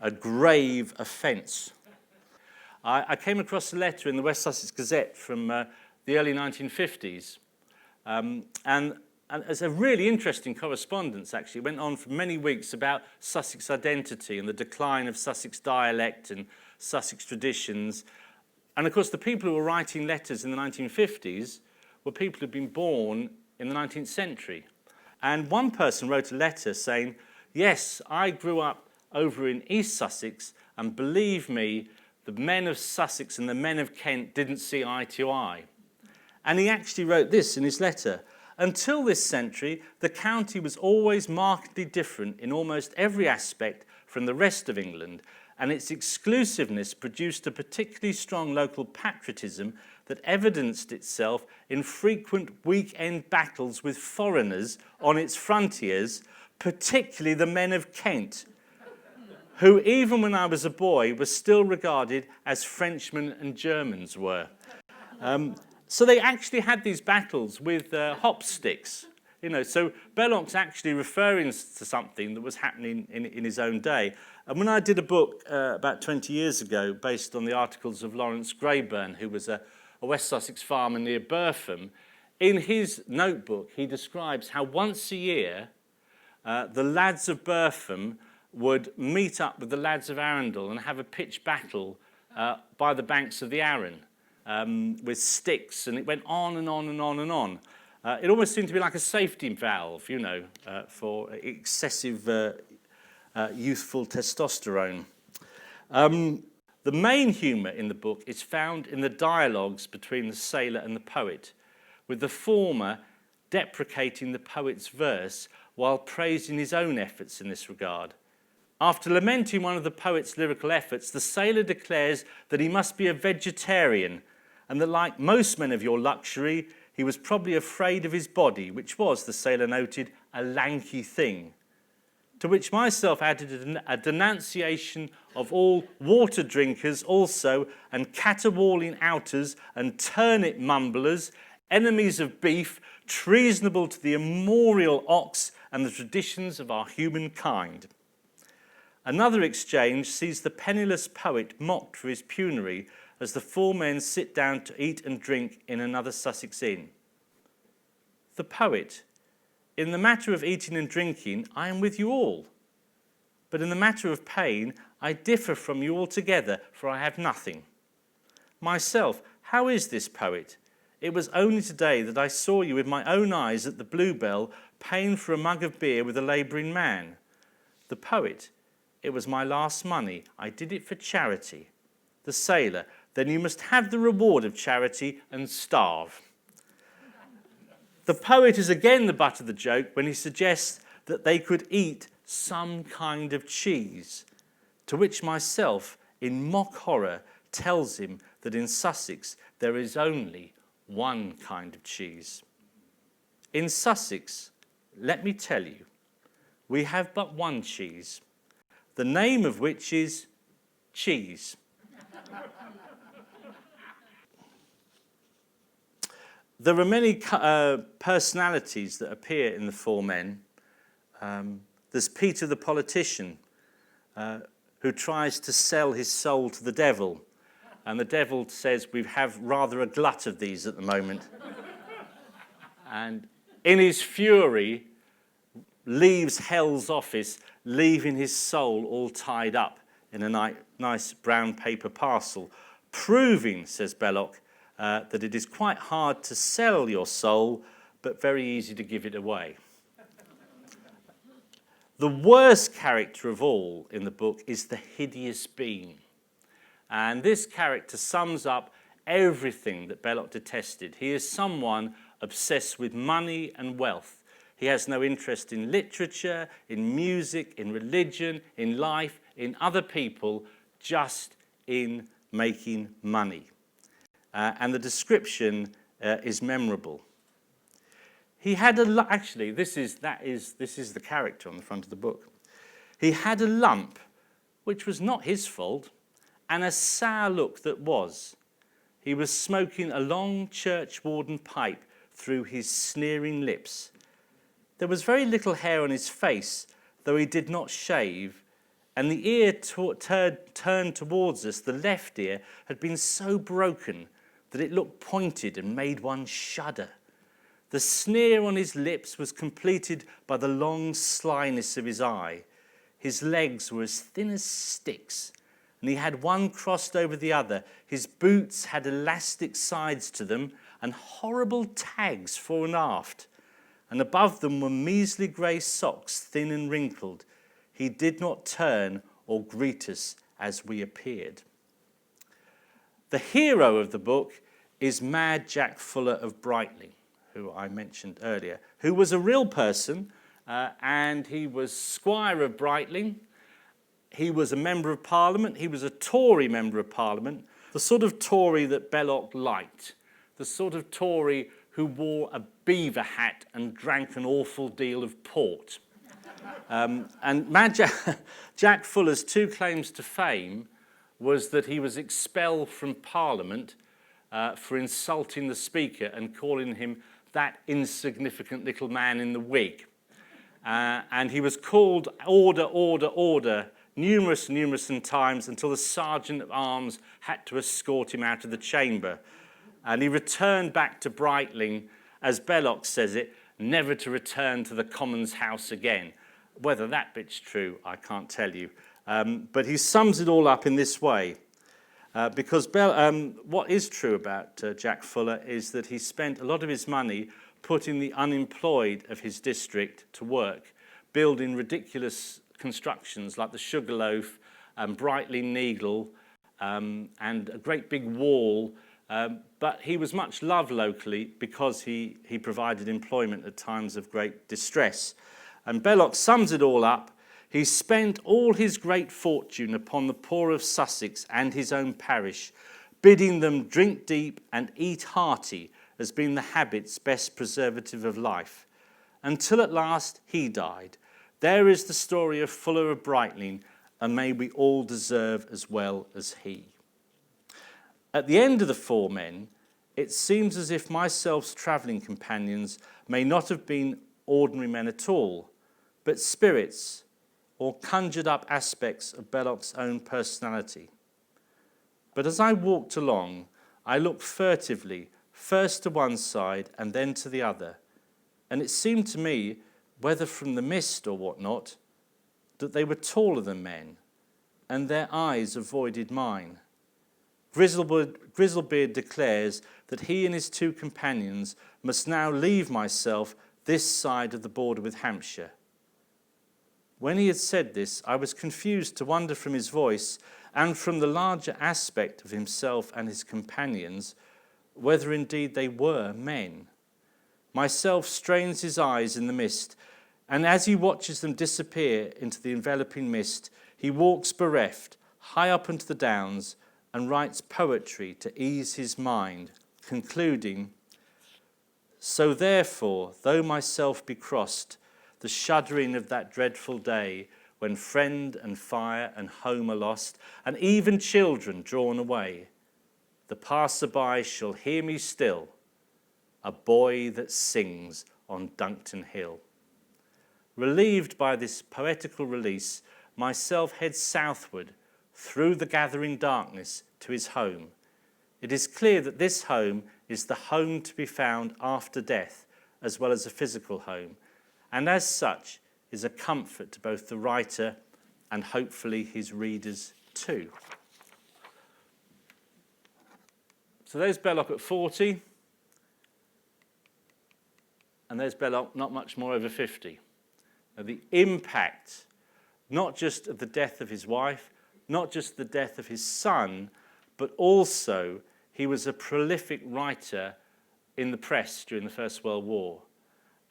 A grave offence. I came across a letter in the West Sussex Gazette from the early 1950s, and it's a really interesting correspondence, actually. It went on for many weeks about Sussex identity and the decline of Sussex dialect and Sussex traditions. And of course, the people who were writing letters in the 1950s were people who'd been born in the 19th century. And one person wrote a letter saying, yes, I grew up over in East Sussex, and believe me, the men of Sussex and the men of Kent didn't see eye to eye. And he actually wrote this in his letter. Until this century, the county was always markedly different in almost every aspect from the rest of England, and its exclusiveness produced a particularly strong local patriotism that evidenced itself in frequent weekend battles with foreigners on its frontiers, particularly the men of Kent, who, even when I was a boy, were still regarded as Frenchmen and Germans were. So they actually had these battles with hop sticks. You know, so Belloc's actually referring to something that was happening in his own day. And when I did a book about 20 years ago based on the articles of Lawrence Greyburn, who was a West Sussex farmer near Burpham, in his notebook he describes how once a year the lads of Burpham would meet up with the lads of Arundel and have a pitched battle by the banks of the Arun. With sticks, and it went on and on and on and on. It almost seemed to be like a safety valve, you know, for excessive youthful testosterone. The main humour in the book is found in the dialogues between the sailor and the poet, with the former deprecating the poet's verse while praising his own efforts in this regard. After lamenting one of the poet's lyrical efforts, the sailor declares that he must be a vegetarian, and that, like most men of your luxury, he was probably afraid of his body, which was, the sailor noted, a lanky thing. To which Myself added a denunciation of all water drinkers also, and caterwauling outers and turnip mumblers, enemies of beef, treasonable to the immemorial ox and the traditions of our human kind. Another exchange sees the penniless poet mocked for his penury as the four men sit down to eat and drink in another Sussex inn. The poet, in the matter of eating and drinking, I am with you all. But in the matter of pain, I differ from you altogether, for I have nothing. Myself, how is this, poet? It was only today that I saw you with my own eyes at the Bluebell, paying for a mug of beer with a labouring man. The poet, it was my last money. I did it for charity. The sailor, then you must have the reward of charity and starve. The poet is again the butt of the joke when he suggests that they could eat some kind of cheese, to which Myself, in mock horror, tells him that in Sussex there is only one kind of cheese. In Sussex, let me tell you, we have but one cheese, the name of which is cheese. There are many personalities that appear in The Four Men. There's Peter the politician, who tries to sell his soul to the devil. And the devil says, we have rather a glut of these at the moment. And in his fury, leaves hell's office, leaving his soul all tied up in a nice brown paper parcel, proving, says Belloc, that it is quite hard to sell your soul, but very easy to give it away. The worst character of all in the book is the hideous being. And this character sums up everything that Belloc detested. He is someone obsessed with money and wealth. He has no interest in literature, in music, in religion, in life, in other people, just in making money. And the description is memorable. He had actually, this is the character on the front of the book. He had a lump, which was not his fault, and a sour look that was. He was smoking a long churchwarden pipe through his sneering lips. There was very little hair on his face, though he did not shave, and the ear turned towards us, the left ear, had been so broken that it looked pointed and made one shudder. The sneer on his lips was completed by the long slyness of his eye. His legs were as thin as sticks, and he had one crossed over the other. His boots had elastic sides to them and horrible tags fore and aft, and above them were measly grey socks, thin and wrinkled. He did not turn or greet us as we appeared. The hero of the book is Mad Jack Fuller of Brightling, who I mentioned earlier, who was a real person, and he was Squire of Brightling. He was a Member of Parliament. He was a Tory Member of Parliament, the sort of Tory that Belloc liked, the sort of Tory who wore a beaver hat and drank an awful deal of port. And Mad Jack Fuller's two claims to fame was that he was expelled from Parliament for insulting the Speaker and calling him that insignificant little man in the wig. And he was called order, order, order numerous times until the Sergeant at Arms had to escort him out of the chamber. And he returned back to Brightling, as Belloc says it, never to return to the Commons House again. Whether that bit's true, I can't tell you. But he sums it all up in this way. Because what is true about Jack Fuller is that he spent a lot of his money putting the unemployed of his district to work, building ridiculous constructions like the Sugarloaf and Brightling Needle and a great big wall. But he was much loved locally because he provided employment at times of great distress. And Belloc sums it all up. He spent all his great fortune upon the poor of Sussex and his own parish, bidding them drink deep and eat hearty as being the habit's best preservative of life, until at last he died. There is the story of Fuller of Brightling, and may we all deserve as well as he. At the end of the four men, it seems as if myself's travelling companions may not have been ordinary men at all, but spirits or conjured up aspects of Belloc's own personality. But as I walked along, I looked furtively, first to one side and then to the other, and it seemed to me, whether from the mist or whatnot, that they were taller than men, and their eyes avoided mine. Grizzlebeard declares that he and his two companions must now leave myself this side of the border with Hampshire. When he had said this, I was confused to wonder from his voice and from the larger aspect of himself and his companions whether indeed they were men. Myself strains his eyes in the mist, and as he watches them disappear into the enveloping mist, he walks bereft, high up into the downs, and writes poetry to ease his mind, concluding, "So therefore, though myself be crossed, the shuddering of that dreadful day, when friend and fire and home are lost, and even children drawn away, the passer-by shall hear me still, a boy that sings on Duncton Hill." Relieved by this poetical release, myself heads southward through the gathering darkness to his home. It is clear that this home is the home to be found after death, as well as a physical home, and as such is a comfort to both the writer and hopefully his readers too. So there's Belloc at 40, and there's Belloc not much more over 50. Now, the impact, not just of the death of his wife, not just the death of his son, but also he was a prolific writer in the press during the First World War.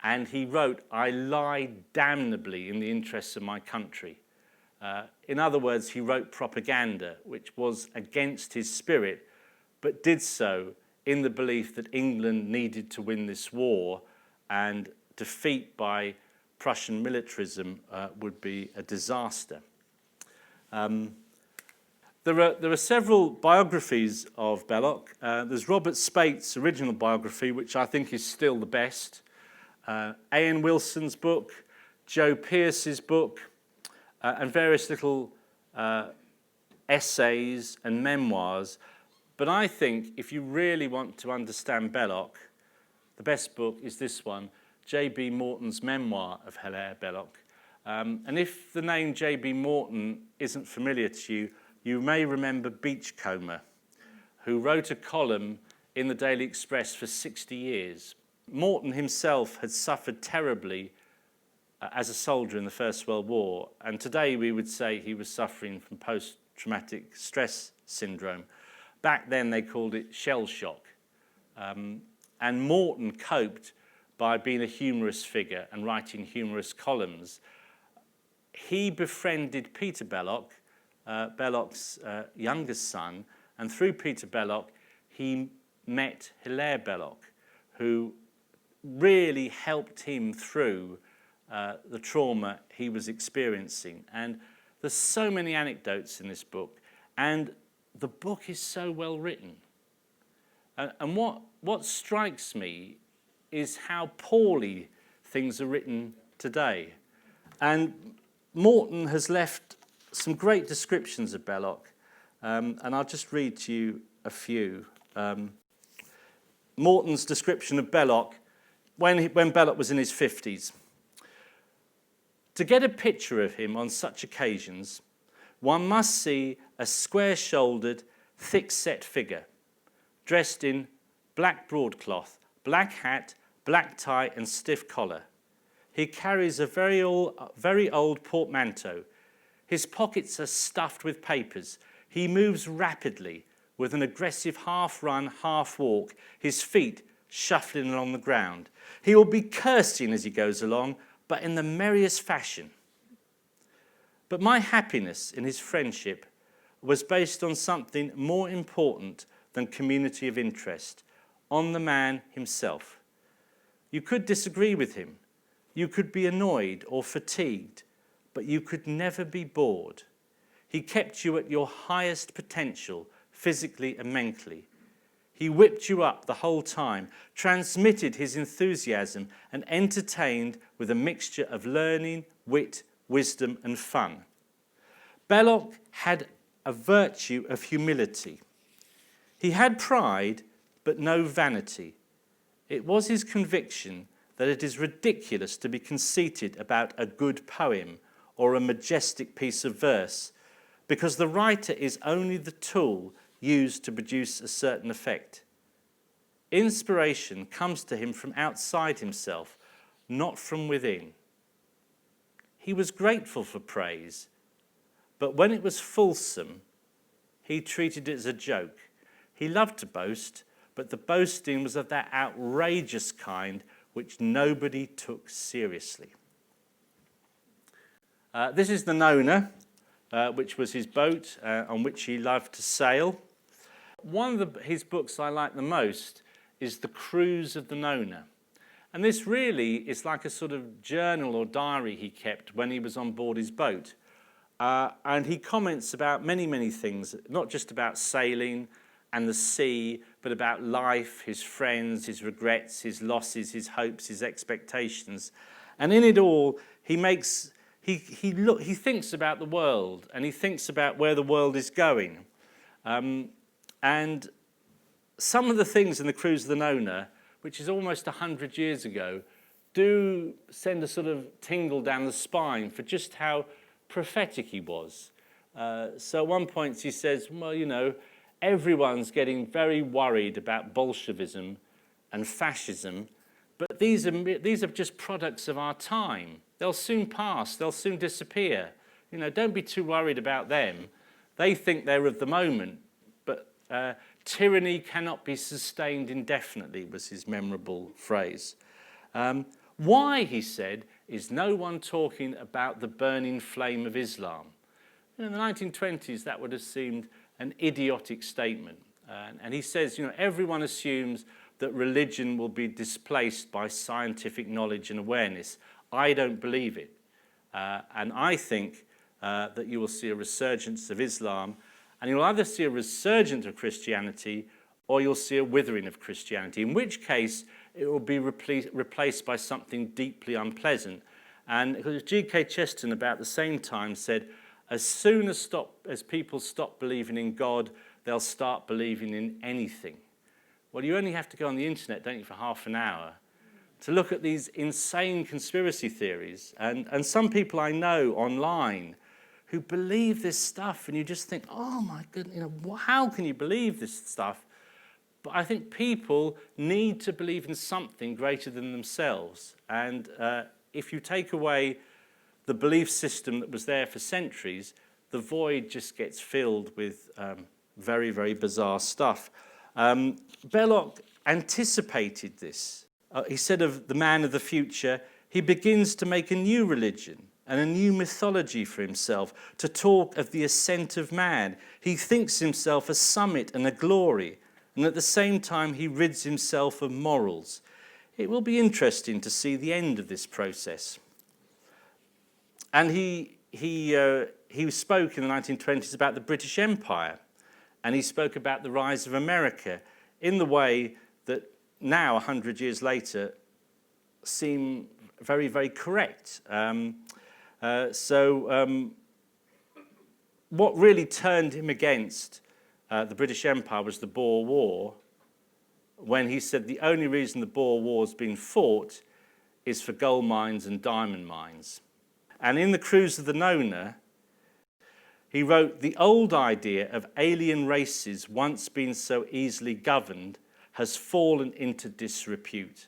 And he wrote, "I lied damnably in the interests of my country." In other words, he wrote propaganda, which was against his spirit, but did so in the belief that England needed to win this war, and defeat by Prussian militarism would be a disaster. There are several biographies of Belloc. There's Robert Speight's original biography, which I think is still the best. Ian Wilson's book, Joe Pearce's book, and various little essays and memoirs. But I think if you really want to understand Belloc, the best book is this one, J.B. Morton's memoir of Hilaire Belloc. And if the name J.B. Morton isn't familiar to you, you may remember Beachcomber, who wrote a column in the Daily Express for 60 years. Morton himself had suffered terribly as a soldier in the First World War, and today we would say he was suffering from post-traumatic stress syndrome. Back then they called it shell shock. And Morton coped by being a humorous figure and writing humorous columns. He befriended Peter Belloc, Belloc's youngest son, and through Peter Belloc he met Hilaire Belloc, who really helped him through the trauma he was experiencing. And there's so many anecdotes in this book, and the book is so well written. And what strikes me is how poorly things are written today. And Morton has left some great descriptions of Belloc, and I'll just read to you a few. Morton's description of Belloc when Belloc was in his 50s. To get a picture of him on such occasions, one must see a square-shouldered, thick-set figure, dressed in black broadcloth, black hat, black tie and stiff collar. He carries a very old portmanteau. His pockets are stuffed with papers. He moves rapidly with an aggressive half-run, half-walk, his feet shuffling along the ground. He will be cursing as he goes along, but in the merriest fashion. But my happiness in his friendship was based on something more important than community of interest, on the man himself. You could disagree with him. You could be annoyed or fatigued, but you could never be bored. He kept you at your highest potential, physically and mentally. He whipped you up the whole time, transmitted his enthusiasm, and entertained with a mixture of learning, wit, wisdom, and fun. Belloc had a virtue of humility. He had pride, but no vanity. It was his conviction that it is ridiculous to be conceited about a good poem or a majestic piece of verse, because the writer is only the tool used to produce a certain effect. Inspiration comes to him from outside himself, not from within. He was grateful for praise, but when it was fulsome, he treated it as a joke. He loved to boast, but the boasting was of that outrageous kind which nobody took seriously. This is the Nona, which was his boat on which he loved to sail. One of his books I like the most is The Cruise of the Nona. And this really is like a sort of journal or diary he kept when he was on board his boat. And he comments about many, many things, not just about sailing and the sea, but about life, his friends, his regrets, his losses, his hopes, his expectations. And in it all, he thinks about the world, and he thinks about where the world is going. And some of the things in The Cruise of the Nona, which is almost 100 years ago, do send a sort of tingle down the spine for just how prophetic he was. So at one point he says, well, you know, everyone's getting very worried about Bolshevism and fascism, but these are just products of our time. They'll soon pass, they'll soon disappear. You know, don't be too worried about them. They think they're of the moment, but Tyranny cannot be sustained indefinitely, was his memorable phrase. Why, he said, is no one talking about the burning flame of Islam? In the 1920s, that would have seemed an idiotic statement. And he says, everyone assumes that religion will be displaced by scientific knowledge and awareness. I don't believe it. And I think that you will see a resurgence of Islam, and you'll either see a resurgence of Christianity or you'll see a withering of Christianity, in which case it will be replaced by something deeply unpleasant. And G.K. Chesterton, about the same time, said, as soon as people stop believing in God, they'll start believing in anything. Well, you only have to go on the internet, don't you, for half an hour to look at these insane conspiracy theories. And some people I know online who believe this stuff, and you just think, oh my goodness, how can you believe this stuff? But I think people need to believe in something greater than themselves. And if you take away the belief system that was there for centuries, the void just gets filled with very, very bizarre stuff. Belloc anticipated this. He said of the man of the future, he begins to make a new religion and a new mythology for himself, to talk of the ascent of man. He thinks himself a summit and a glory, and at the same time he rids himself of morals. It will be interesting to see the end of this process. And he spoke in the 1920s about the British Empire, and he spoke about the rise of America in the way that now, 100 years later, seem very, very correct. What really turned him against the British Empire was the Boer War, when he said the only reason the Boer War's been fought is for gold mines and diamond mines. And in The Cruise of the Nona, he wrote, the old idea of alien races once being so easily governed has fallen into disrepute.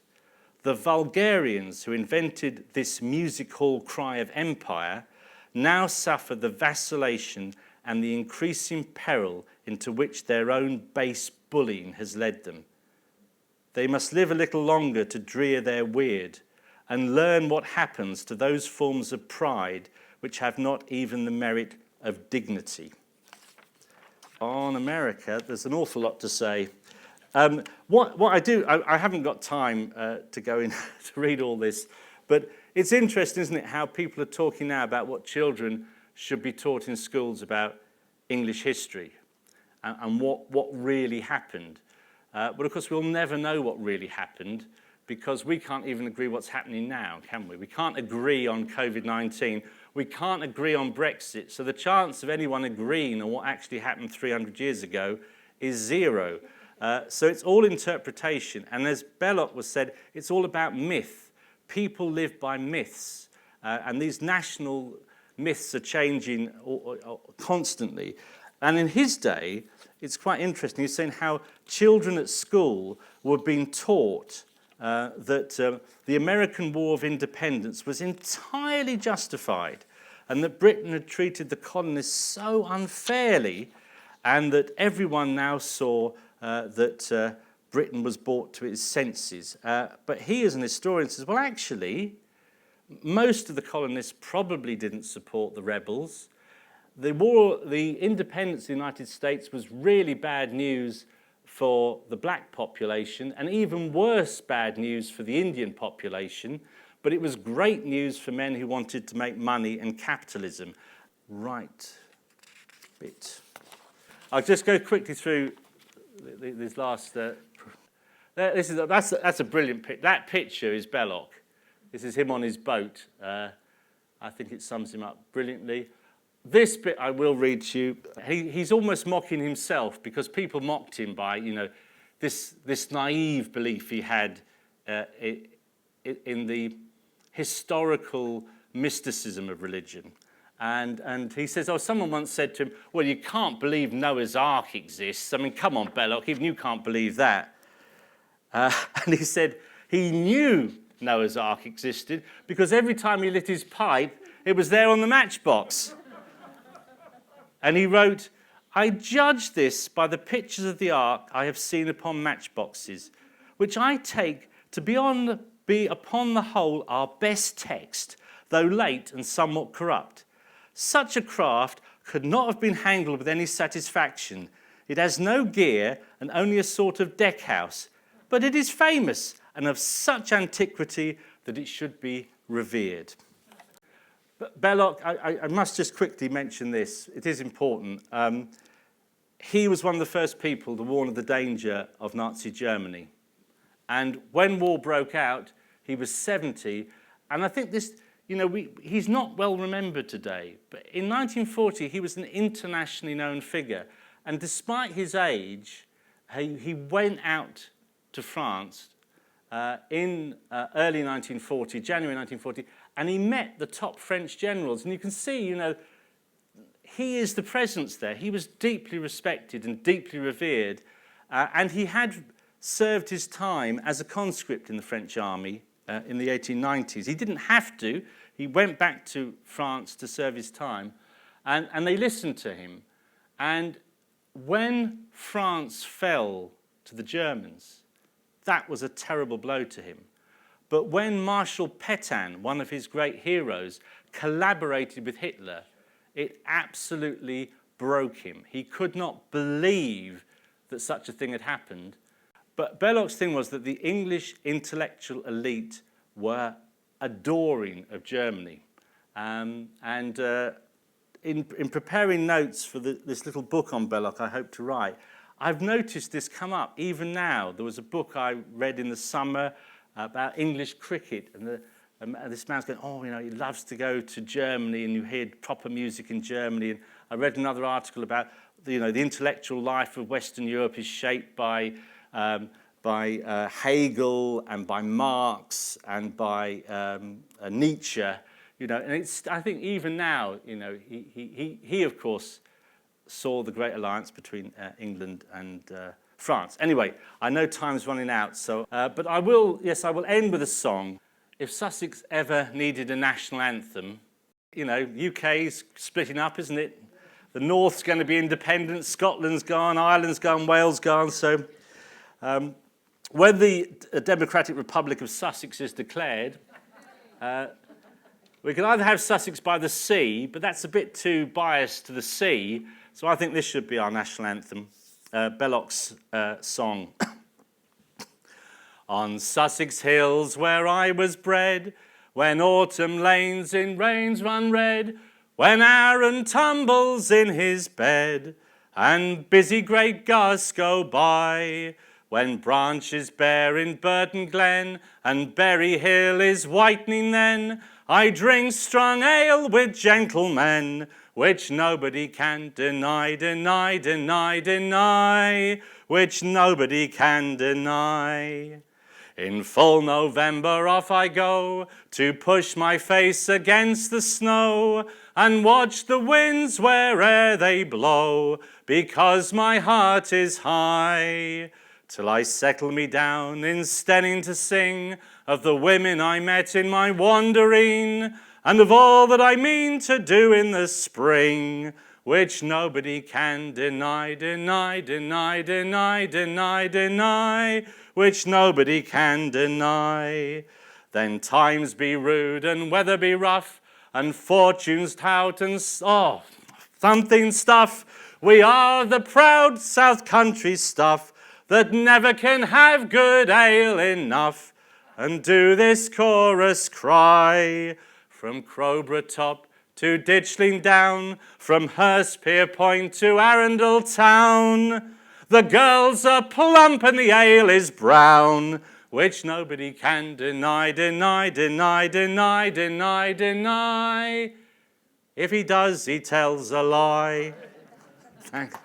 The vulgarians who invented this music hall cry of empire now suffer the vacillation and the increasing peril into which their own base bullying has led them. They must live a little longer to drear their weird and learn what happens to those forms of pride which have not even the merit of dignity. On America, there's an awful lot to say. What I do, I haven't got time to go in to read all this, but it's interesting, isn't it, how people are talking now about what children should be taught in schools about English history and what really happened. But of course, we'll never know what really happened because we can't even agree what's happening now, can we? We can't agree on COVID-19. We can't agree on Brexit. So the chance of anyone agreeing on what actually happened 300 years ago is zero. So it's all interpretation. And as Belloc was said, it's all about myth. People live by myths. And these national myths are changing constantly. And in his day, it's quite interesting. He's saying how children at school were being taught that the American War of Independence was entirely justified and that Britain had treated the colonists so unfairly and that everyone now saw that Britain was brought to its senses. But he, as an historian, says, well, actually, most of the colonists probably didn't support the rebels. The independence of the United States was really bad news for the black population and even worse bad news for the Indian population, but it was great news for men who wanted to make money and capitalism. Right bit. I'll just go quickly through this last... That's a brilliant picture. That picture is Belloc. This is him on his boat. I think it sums him up brilliantly. This bit I will read to you. He's almost mocking himself because people mocked him by, this naive belief he had in the historical mysticism of religion. And he says, someone once said to him, well, you can't believe Noah's Ark exists. I mean, come on, Belloc, even you can't believe that. And he said he knew Noah's Ark existed because every time he lit his pipe, it was there on the matchbox. And he wrote, I judge this by the pictures of the ark I have seen upon matchboxes, which I take to be upon the whole our best text, though late and somewhat corrupt. Such a craft could not have been handled with any satisfaction. It has no gear and only a sort of deck house, but it is famous and of such antiquity that it should be revered. But Belloc, I must just quickly mention this. It is important. He was one of the first people to warn of the danger of Nazi Germany. And when war broke out, he was 70. And I think this, he's not well remembered today. But in 1940, he was an internationally known figure. And despite his age, he went out to France in early 1940, January 1940, and he met the top French generals. And you can see, he is the presence there. He was deeply respected and deeply revered. And he had served his time as a conscript in the French army in the 1890s. He didn't have to. He went back to France to serve his time. And they listened to him. And when France fell to the Germans, that was a terrible blow to him. But when Marshal Pétain, one of his great heroes, collaborated with Hitler, it absolutely broke him. He could not believe that such a thing had happened. But Belloc's thing was that the English intellectual elite were adoring of Germany. In preparing notes for this little book on Belloc I hope to write, I've noticed this come up even now. There was a book I read in the summer about English cricket, and this man's going, he loves to go to Germany, and you hear proper music in Germany. And I read another article about the intellectual life of Western Europe is shaped by Hegel and by Marx and by Nietzsche. And I think even now, he of course saw the great alliance between England and France. Anyway, I know time's running out, so but I will end with a song. If Sussex ever needed a national anthem, UK's splitting up, isn't it? The North's going to be independent, Scotland's gone, Ireland's gone, Wales gone. So when the Democratic Republic of Sussex is declared, we can either have Sussex by the sea, but that's a bit too biased to the sea, so I think this should be our national anthem, Belloc's song. On Sussex hills where I was bred, when autumn lanes in rains run red, when Aaron tumbles in his bed, and busy great gusts go by, when branches bare in Burton Glen, and Berry Hill is whitening then, I drink strong ale with gentlemen, which nobody can deny, deny, deny, deny, which nobody can deny. In full November off I go, to push my face against the snow, and watch the winds where'er they blow, because my heart is high. Till I settle me down in Stenning to sing of the women I met in my wandering, and of all that I mean to do in the spring, which nobody can deny, deny, deny, deny, deny, deny, which nobody can deny. Then times be rude and weather be rough, and fortune's tout and something stuff. We are the proud South Country stuff that never can have good ale enough, and do this chorus cry. From Crowborough top to Ditchling down, from Hurstpierpoint to Arundel town, the girls are plump and the ale is brown, which nobody can deny, deny, deny, deny, deny, deny. If he does, he tells a lie. Thanks.